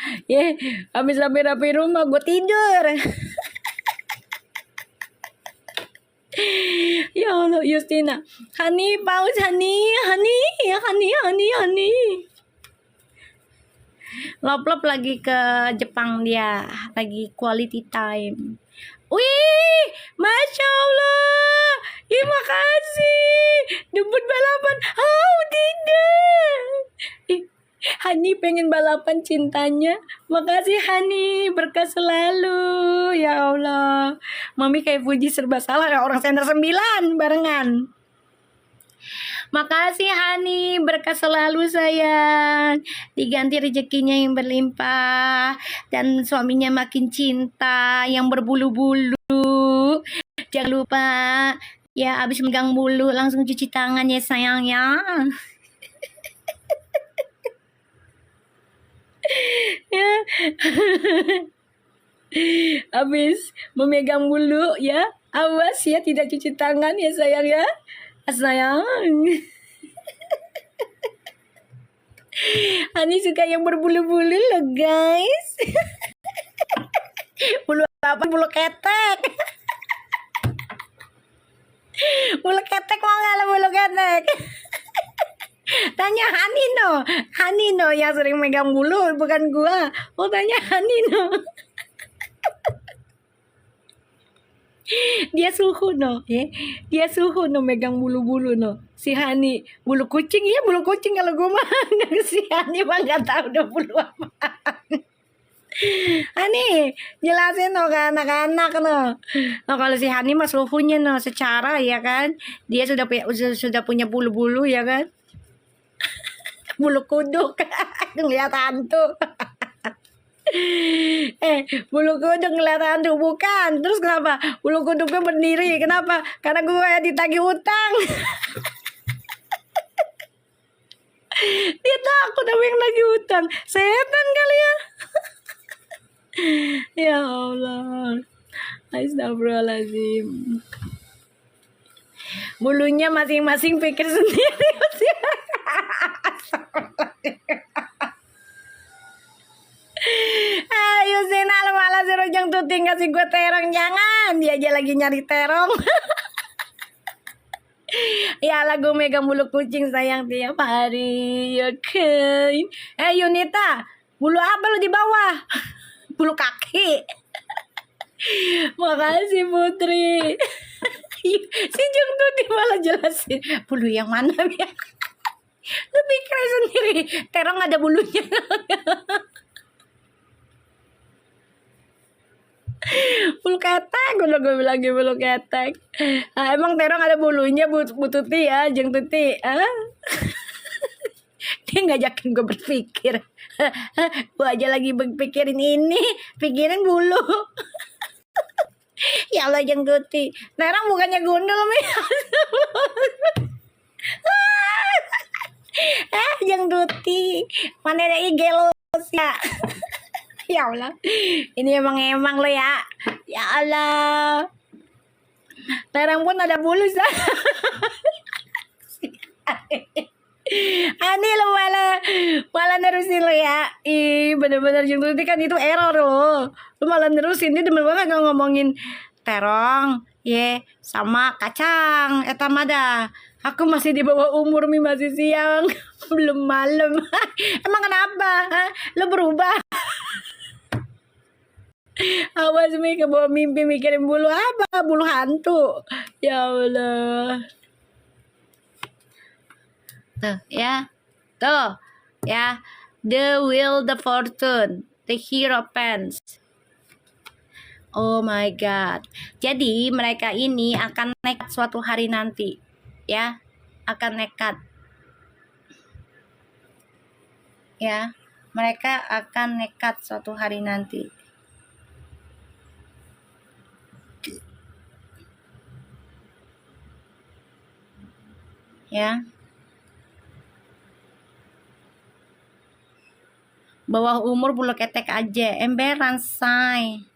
Habis rapi-rapi rumah gue tidur. Ya Allah, Justina. Hani, paus Hani. Lop lagi ke Jepang dia. Lagi quality time. Wih, Masya Allah. Makasih. Debut balapan. Tidak. Hani pengen balapan cintanya. Makasih Hani, berkah selalu. Ya Allah. Mami kayak Fuji serba salah ya, orang sender 9 barengan. Makasih Hani, berkah selalu sayang. Diganti rezekinya yang berlimpah dan suaminya makin cinta, yang berbulu-bulu. Jangan lupa ya, abis megang bulu langsung cuci tangan ya sayang ya. Habis memegang bulu ya, awas ya tidak cuci tangan ya sayang ya. Sayang. Hani suka yang berbulu-bulu loh guys. Bulu apa? Bulu ketek. Bulu ketek mau nggak lo bulu ketek? Tanya Hanino yang sering megang bulu, bukan gua. Oh, tanya Hanino. Dia suhu no, ya. Dia suhu no megang bulu-bulu no. Si Hani bulu kucing ya, bulu kucing kalau gua mah. Si Hani mah nggak tahu udah bulu apa. Hani jelasin no ke anak-anak no. Oh, kalau si Hani mah suhunya no secara ya kan, dia sudah punya bulu-bulu ya kan. Bulu kuduk ngeliat hantu. Bulu kuduk ngeliat hantu bukan. Terus kenapa bulu kuduknya berdiri? Kenapa? Karena gue ditagih utang. Dia takut sama yang lagi utang. Setan kali ya. Ya Allah, astagfirullahaladzim. Bulunya masing-masing pikir sendiri. Ayo Sinal malah suruh Jeng Tuti ngasih gue terong. Jangan, dia aja lagi nyari terong. Ya lagu megang bulu kucing sayang tiap hari. Oke. Yunita, bulu apa lo di bawah? Bulu kaki. Makasih Putri. Si Jeng Tuti malah jelasin bulu yang mana ya. Lu pikir sendiri terong ada bulunya. Bulu ketek, udah gue bilang bulu ketek. Emang terong ada bulunya Bu Tuti ya, Jeng Tuti. Dia ngajakin gue berpikir. Gue aja lagi pikirin ini, pikirin bulu. Ya Allah Jeng Tuti, terong bukannya gundul Mi. Jeng Tuti, mana ada gelos ya. Ya Allah, ini emang lo ya. Ya Allah, terong pun ada bulu sah. Ani lo malah nerusin lo ya. Ih bener-bener Jeng Tuti kan itu error lo. Lo malah nerusin, dia demen banget ngomongin terong, sama kacang. Mada. Aku masih di bawah umur Mi, masih siang, belum malam. Emang kenapa? Lo berubah? Awas Mi, ke bawah mimpi mikirin bulu apa? Bulu hantu. Ya Allah. Tuh ya. The Wheel, the Fortune, the Hero Pants. Oh my God. Jadi mereka ini akan nekat suatu hari nanti. Ya, akan nekat. Ya, mereka akan nekat suatu hari nanti. Ya. Bawah umur bulu ketek aja, emberan say.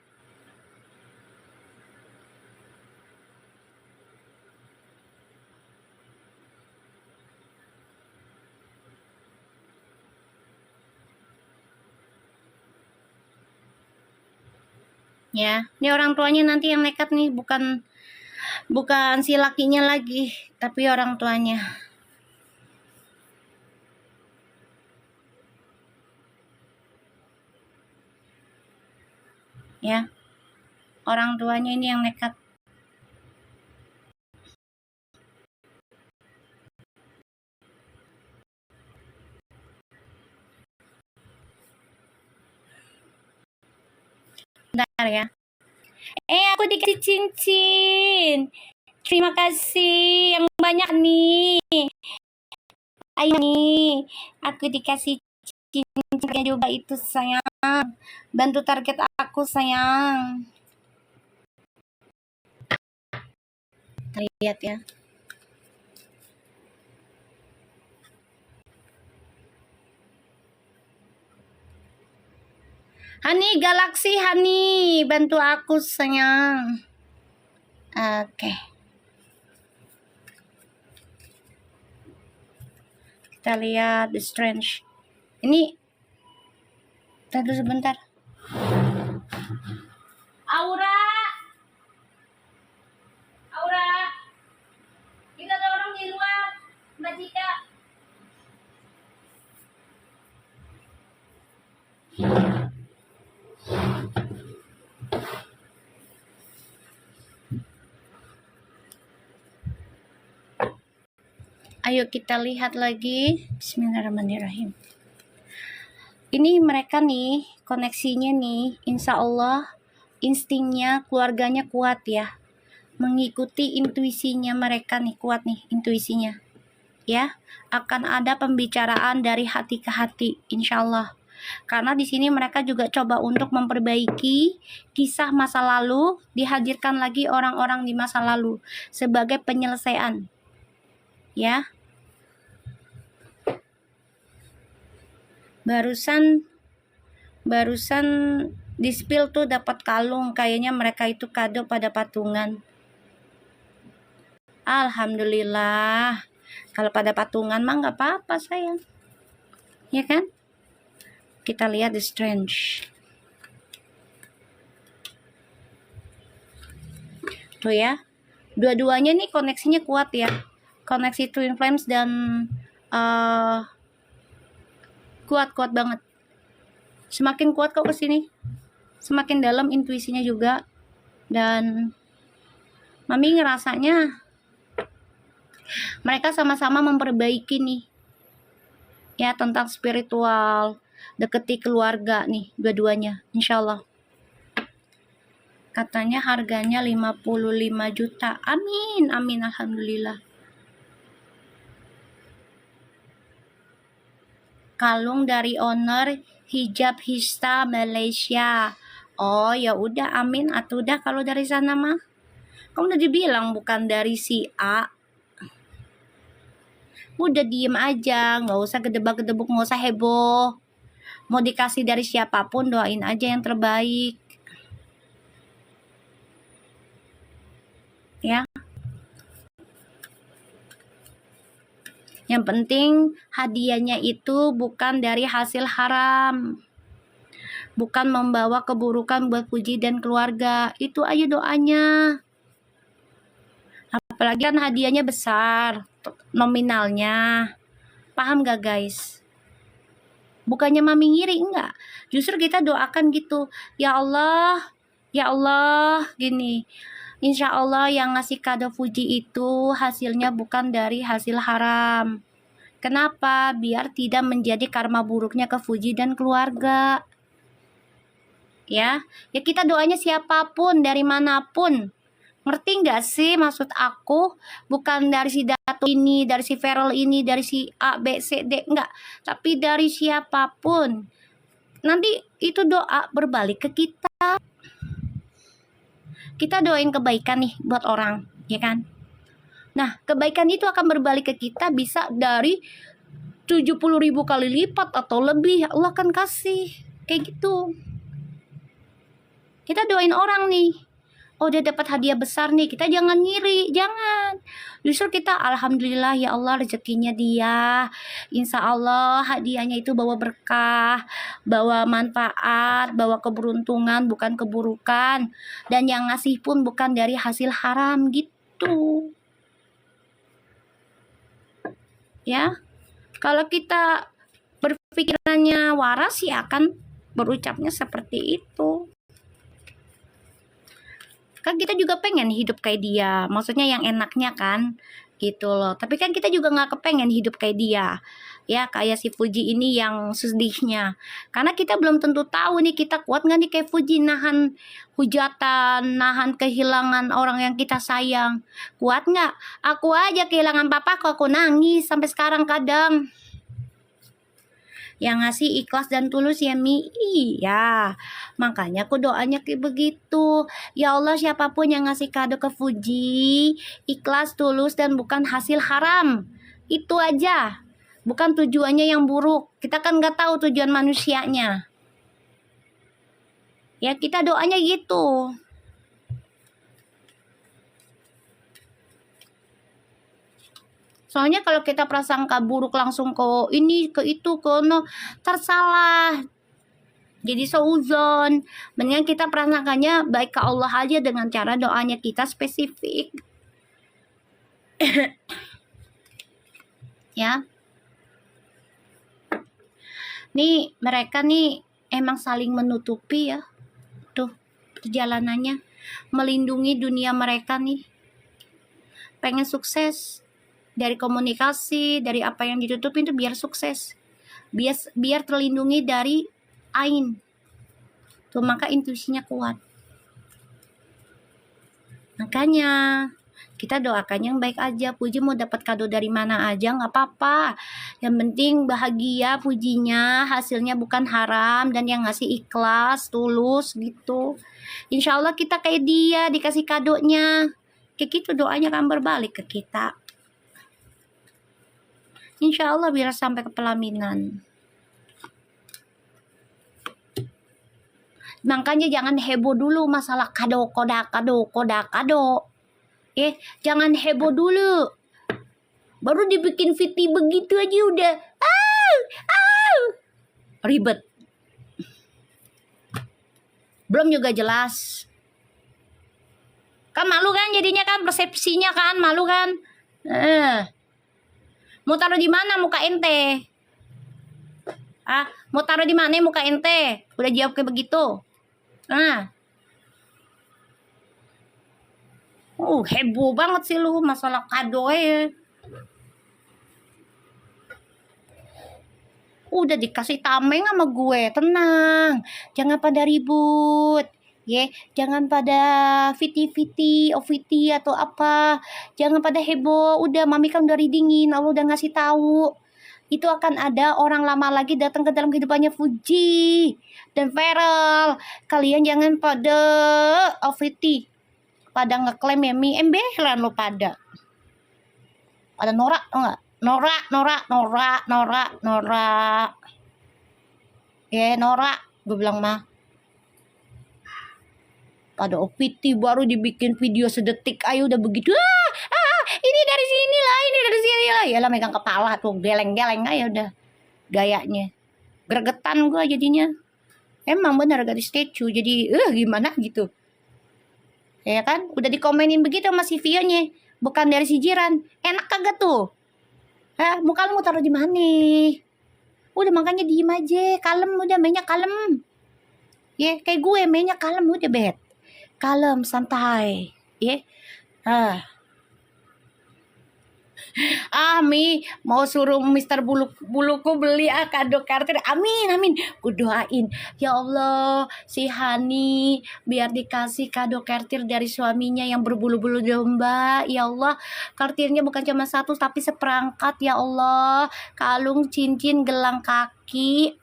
Ya, ini orang tuanya nanti yang nekat nih, bukan si lakinya lagi, tapi orang tuanya. Ya, orang tuanya ini yang nekat. Bentar ya. Aku dikasih cincin. Terima kasih yang banyak nih. Ayo nih, aku dikasih cincinnya juga itu sayang. Bantu target aku sayang. Lihat ya. Hani Galaxy, Hani bantu aku sayang. Oke. Kita lihat The Strange. Ini tunggu sebentar. Aura. Aura. Kita ada orang di luar. Mbak Cika. Ayo kita lihat lagi. Bismillahirrahmanirrahim. Ini mereka nih, koneksinya nih, insya Allah instingnya, keluarganya kuat ya. Mengikuti intuisinya mereka nih, kuat nih intuisinya. Ya, akan ada pembicaraan dari hati ke hati, insya Allah. Karena di sini mereka juga coba untuk memperbaiki kisah masa lalu, dihadirkan lagi orang-orang di masa lalu sebagai penyelesaian. Ya. Barusan di spill tuh dapat kalung, kayaknya mereka itu kado pada patungan. Alhamdulillah. Kalau pada patungan mah nggak apa-apa sayang. Ya kan? Kita lihat The Strange. Tuh ya. Dua-duanya nih koneksinya kuat ya. Koneksi Twin Flames dan kuat banget. Semakin kuat kok kesini, semakin dalam intuisinya juga. Dan Mami ngerasanya mereka sama-sama memperbaiki nih ya tentang spiritual, deketi keluarga nih dua-duanya, insya Allah. Katanya harganya 55 juta. Amin, amin, alhamdulillah. Kalung dari owner Hijab Hista Malaysia. Oh ya udah, amin atuh dah kalau dari sana mah. Kamu udah dibilang bukan dari si A. Udah diem aja, nggak usah gedebak-gedebuk, nggak usah heboh. Mau dikasih dari siapapun, doain aja yang terbaik. Ya. Yang penting hadiahnya itu bukan dari hasil haram. Bukan membawa keburukan buat Puji dan keluarga. Itu aja doanya. Apalagi kan hadiahnya besar, nominalnya. Paham gak guys? Bukannya Mami ngiri, enggak. Justru kita doakan gitu. Ya Allah, gini. Insya Allah yang ngasih kado Fuji itu hasilnya bukan dari hasil haram. Kenapa? Biar tidak menjadi karma buruknya ke Fuji dan keluarga. Ya kita doanya siapapun, dari manapun. Ngerti nggak sih maksud aku? Bukan dari si Dato ini, dari si Feral ini, dari si A, B, C, D. Enggak. Tapi dari siapapun. Nanti itu doa berbalik ke kita. Kita doain kebaikan nih buat orang, ya kan? Nah, kebaikan itu akan berbalik ke kita bisa dari 70.000 kali lipat atau lebih. Allah akan kasih. Kayak gitu. Kita doain orang nih. Oh, dia dapat hadiah besar nih. Kita jangan ngiri, jangan. Justru kita alhamdulillah ya Allah rezekinya dia. Insya Allah hadiahnya itu bawa berkah, bawa manfaat, bawa keberuntungan, bukan keburukan. Dan yang ngasih pun bukan dari hasil haram gitu. Ya. Kalau kita berpikirannya waras ya akan berucapnya seperti itu. Kan kita juga pengen hidup kayak dia, maksudnya yang enaknya kan gitu loh. Tapi kan kita juga nggak kepengen hidup kayak dia, ya kayak si Fuji ini yang sedihnya. Karena kita belum tentu tahu nih kita kuat nggak nih kayak Fuji nahan hujatan, nahan kehilangan orang yang kita sayang. Kuat nggak? Aku aja kehilangan papaku, aku nangis sampai sekarang kadang. Yang ngasih ikhlas dan tulus ya Mi. Iya, makanya aku doanya kayak begitu. Ya Allah, siapapun yang ngasih kado ke Fuji, ikhlas, tulus, dan bukan hasil haram. Itu aja. Bukan tujuannya yang buruk. Kita kan nggak tahu tujuan manusianya. Ya, kita doanya gitu. Soalnya kalau kita prasangka buruk langsung ke ini, ke itu, ke no, tersalah. Jadi seuzon. Mendingan kita prasangkanya baik ke Allah aja dengan cara doanya kita spesifik. Ya. Nih, mereka nih emang saling menutupi ya. Tuh, perjalanannya. Melindungi dunia mereka nih. Pengen sukses. Dari komunikasi, dari apa yang ditutupin itu biar sukses. Biar terlindungi dari ain. Tuh, maka intuisinya kuat. Makanya kita doakan yang baik aja. Puji mau dapat kado dari mana aja nggak apa-apa. Yang penting bahagia pujinya, hasilnya bukan haram, dan yang ngasih ikhlas, tulus gitu. Insya Allah kita kayak dia dikasih kadonya. Kayak gitu doanya kan berbalik ke kita. Insya Allah biar sampai ke pelaminan. Makanya jangan heboh dulu masalah kado. Jangan heboh dulu. Baru dibikin fiti begitu aja udah ribet. Belum juga jelas. Kan malu kan jadinya kan, persepsinya kan malu kan. Mau taruh di mana muka ente? Mau taruh di mana muka ente? Udah jawab kayak begitu. Heboh banget sih lu masalah kado ya. Udah dikasih tameng sama gue, tenang. Jangan pada ribut. Jangan pada fiti atau apa. Jangan pada heboh. Udah mami kan udah readingin, Allah udah ngasih tahu. Itu akan ada orang lama lagi datang ke dalam kehidupannya Fuji dan Feral. Kalian jangan pada fiti. Pada ngeklaim ya mi emberan lo pada norak, enggak? Norak. Norak, gue bilang mah. Pada OPT baru dibikin video sedetik ayo udah begitu. Ini dari sini lah. Yalah megang kepala tuh, geleng-geleng aja udah gayanya. Gregetan gue jadinya. Emang bener gadis statue jadi gimana gitu. Ya kan? Udah dikomenin begitu sama si Vio-nya. Bukan dari si Jiran. Enak kagak tuh? Muka lu mau taruh di mana? Udah makanya diem aja, kalem, udah mainnya kalem. Kayak gue mainnya kalem udah bet. Kalem, santai. Mi mau suruh Mister Buluku beli kado kartir. Amin. Gue doain ya Allah si Hani biar dikasih kado kartir dari suaminya yang berbulu-bulu domba. Ya Allah, kartirnya bukan cuma satu tapi seperangkat ya Allah. Kalung, cincin, gelang kaki,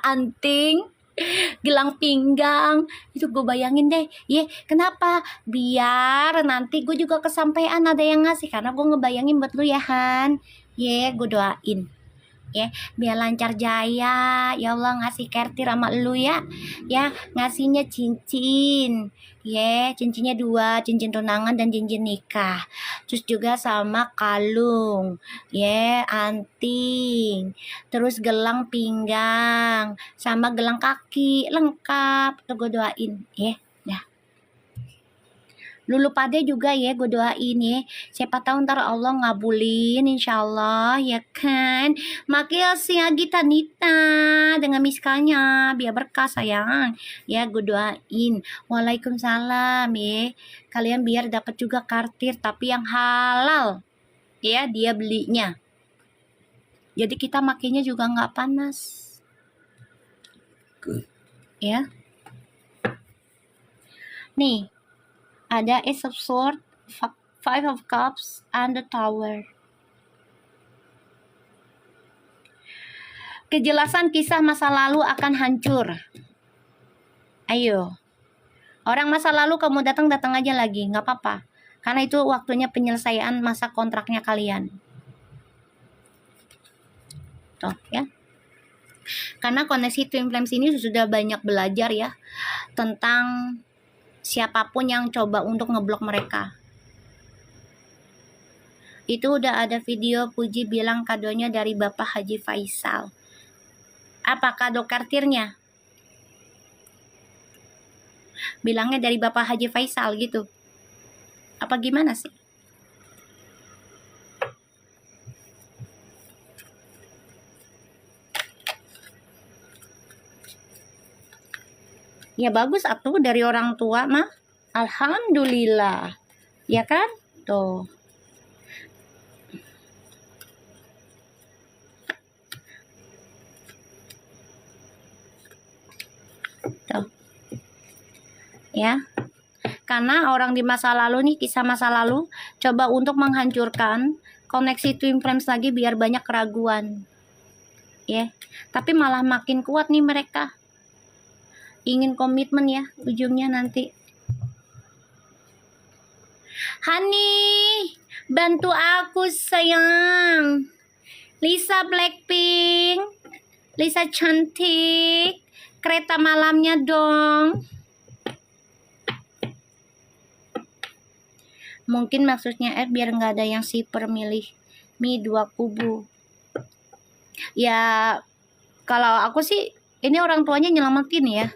anting, gelang pinggang, itu gue bayangin deh. Kenapa? Biar nanti gue juga kesampaian ada yang ngasih, karena gue ngebayangin buat lu ya Han. Gue doain biar lancar jaya. Ya Allah, ngasih kartir sama lu ya. Ngasihnya cincin. Cincinnya 2, cincin tunangan dan cincin nikah. Terus juga sama kalung. Anting. Terus gelang pinggang sama gelang kaki lengkap. Tuh gue doain Lulu Pade juga gue doain siapa tahu ntar Allah ngabulin insyaallah ya kan. Makasih ya Gita Nita dengan miskalnya biar berkah sayang gue doain. Waalaikumsalam kalian biar dapat juga kartir tapi yang halal dia belinya, jadi kita makainya juga nggak panas nih. Ada Ace of Swords, 5 of Cups, and the Tower. Kejelasan kisah masa lalu akan hancur. Ayo. Orang masa lalu kamu datang aja lagi, nggak apa-apa. Karena itu waktunya penyelesaian masa kontraknya kalian. Tuh Karena koneksi Twin Flames ini sudah banyak belajar ya tentang siapapun yang coba untuk ngeblok mereka. Itu udah ada video Puji bilang kadonya dari Bapak Haji Faisal. Apa kado kartirnya? Bilangnya dari Bapak Haji Faisal gitu. Apa gimana sih? Ya bagus atuh dari orang tua mah. Alhamdulillah. Ya kan? Tuh. Tuh. Ya. Karena orang di masa lalu nih, kisah masa lalu coba untuk menghancurkan koneksi Twin Flames lagi biar banyak keraguan. Ya. Tapi malah makin kuat nih mereka. Ingin komitmen ya ujungnya nanti. Hani, bantu aku sayang. Lisa Blackpink, Lisa cantik, kereta malamnya dong. Mungkin maksudnya biar nggak ada yang siper milih mie 2 kubu. Ya kalau aku sih ini orang tuanya nyelamatin ya.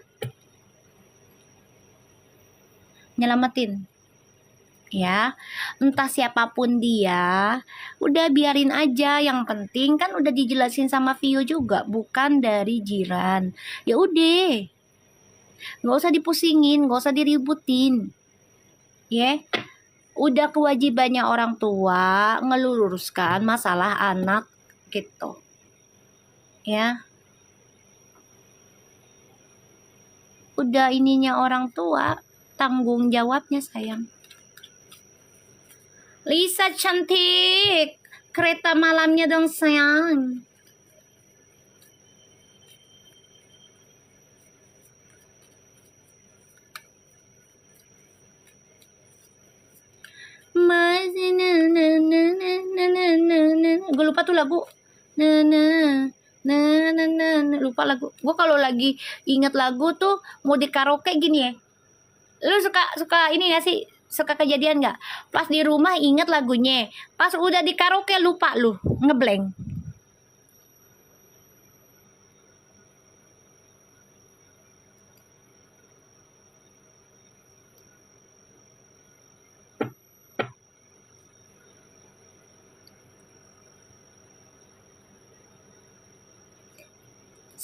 Nyelamatin. Ya, entah siapapun dia, udah biarin aja. Yang penting kan udah dijelasin sama Vio juga, bukan dari jiran. Ya udah, nggak usah dipusingin, nggak usah diributin. Ya, udah kewajibannya orang tua ngeluruskan masalah anak gitu. Ya, udah ininya orang tua, tanggung jawabnya sayang. Lisa cantik, kereta malamnya dong sayang. Gue lupa tuh lagu. Lupa lagu. Gue kalau lagi inget lagu tuh mau di karaoke gini ya. Lu suka ini gak sih? Suka kejadian nggak? Pas di rumah inget lagunya, pas udah di karaoke lupa lu, ngeblank.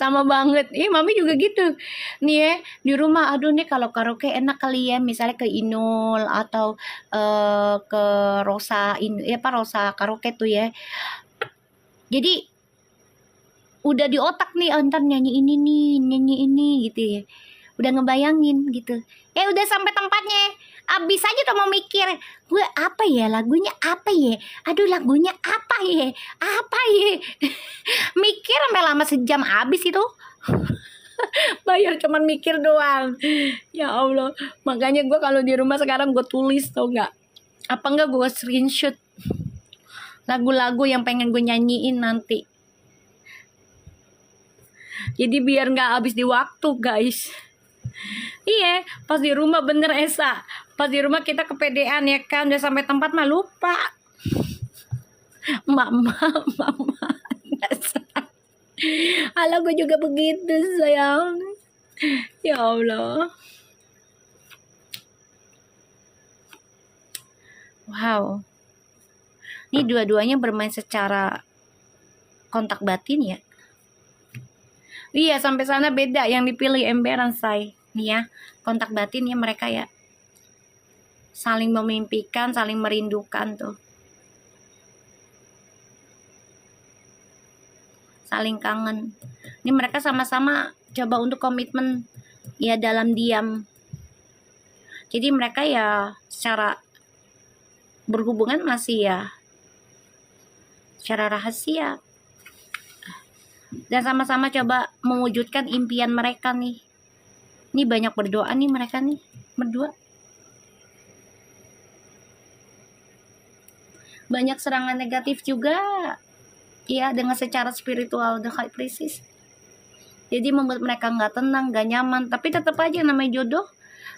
Sama banget. Mami juga gitu. Nih ya, di rumah aduh nih kalau karaoke enak kali ya, misalnya ke Inul atau ke Rosa Rosa karaoke tuh ya. Jadi udah di otak nih, ntar nyanyi ini nih, nyanyi ini gitu ya. Udah ngebayangin gitu. Udah sampai tempatnya. Abis aja tuh mau mikir, gue apa ya lagunya apa ya? Aduh lagunya apa ya? Apa ya? Mikir sampai lama sejam habis itu. Bayar cuman mikir doang. Ya Allah, makanya gue kalau di rumah sekarang gue tulis tau nggak? Apa enggak gue screenshot lagu-lagu yang pengen gue nyanyiin nanti. Jadi biar nggak habis di waktu guys. Iya, pas di rumah bener Esa. Pas di rumah kita kepedean ya kan, udah sampai tempat mah lupa. Mama. Alah gue juga begitu sayang. Ya Allah. Wow. Ini dua-duanya bermain secara kontak batin ya. Iya, sampai sana beda yang dipilih emberan say. Nih ya, kontak batin ya mereka ya. Saling memimpikan, saling merindukan tuh. Saling kangen. Ini mereka sama-sama coba untuk komitmen ya dalam diam. Jadi mereka ya secara berhubungan masih ya secara rahasia. Dan sama-sama coba mewujudkan impian mereka nih. Ini banyak berdoa nih mereka nih berdua. Banyak serangan negatif juga. Ya dengan secara spiritual The High Priestess. Jadi membuat mereka nggak tenang, nggak nyaman. Tapi tetap aja namanya jodoh.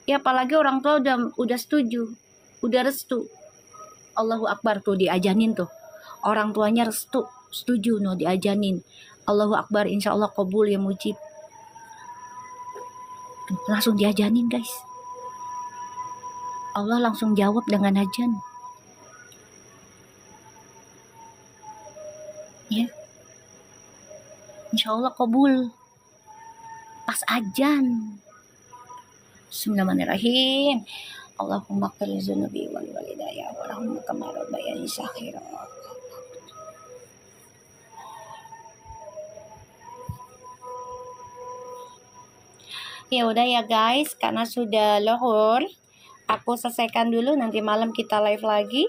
Ya apalagi orang tua udah setuju, udah restu. Allahu Akbar tuh diajanin tuh. Orang tuanya restu, setuju no diajanin. Allahu Akbar, insya Allah kabul ya mujib. Tuh, langsung diajanin guys. Allah langsung jawab dengan ajan. Ya, insya Allah kabul. Pas ajan. Bismillahirrahmanirrahim. Allahumma qil zunubi wal walidayya warhamna kama rabbayani saghira. Ya udah ya guys, karena sudah lohor, aku selesaikan dulu, nanti malam kita live lagi.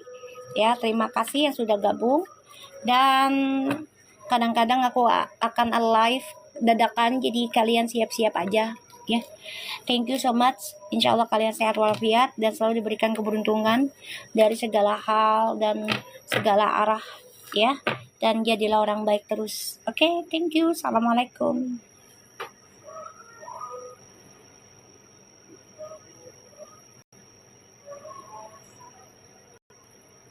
Ya, terima kasih yang sudah gabung. Dan kadang-kadang aku akan live dadakan, jadi kalian siap-siap aja ya. Thank you so much. Insya Allah kalian sehat walafiat dan selalu diberikan keberuntungan dari segala hal dan segala arah ya. Dan jadilah orang baik terus. Oke, thank you. Assalamualaikum.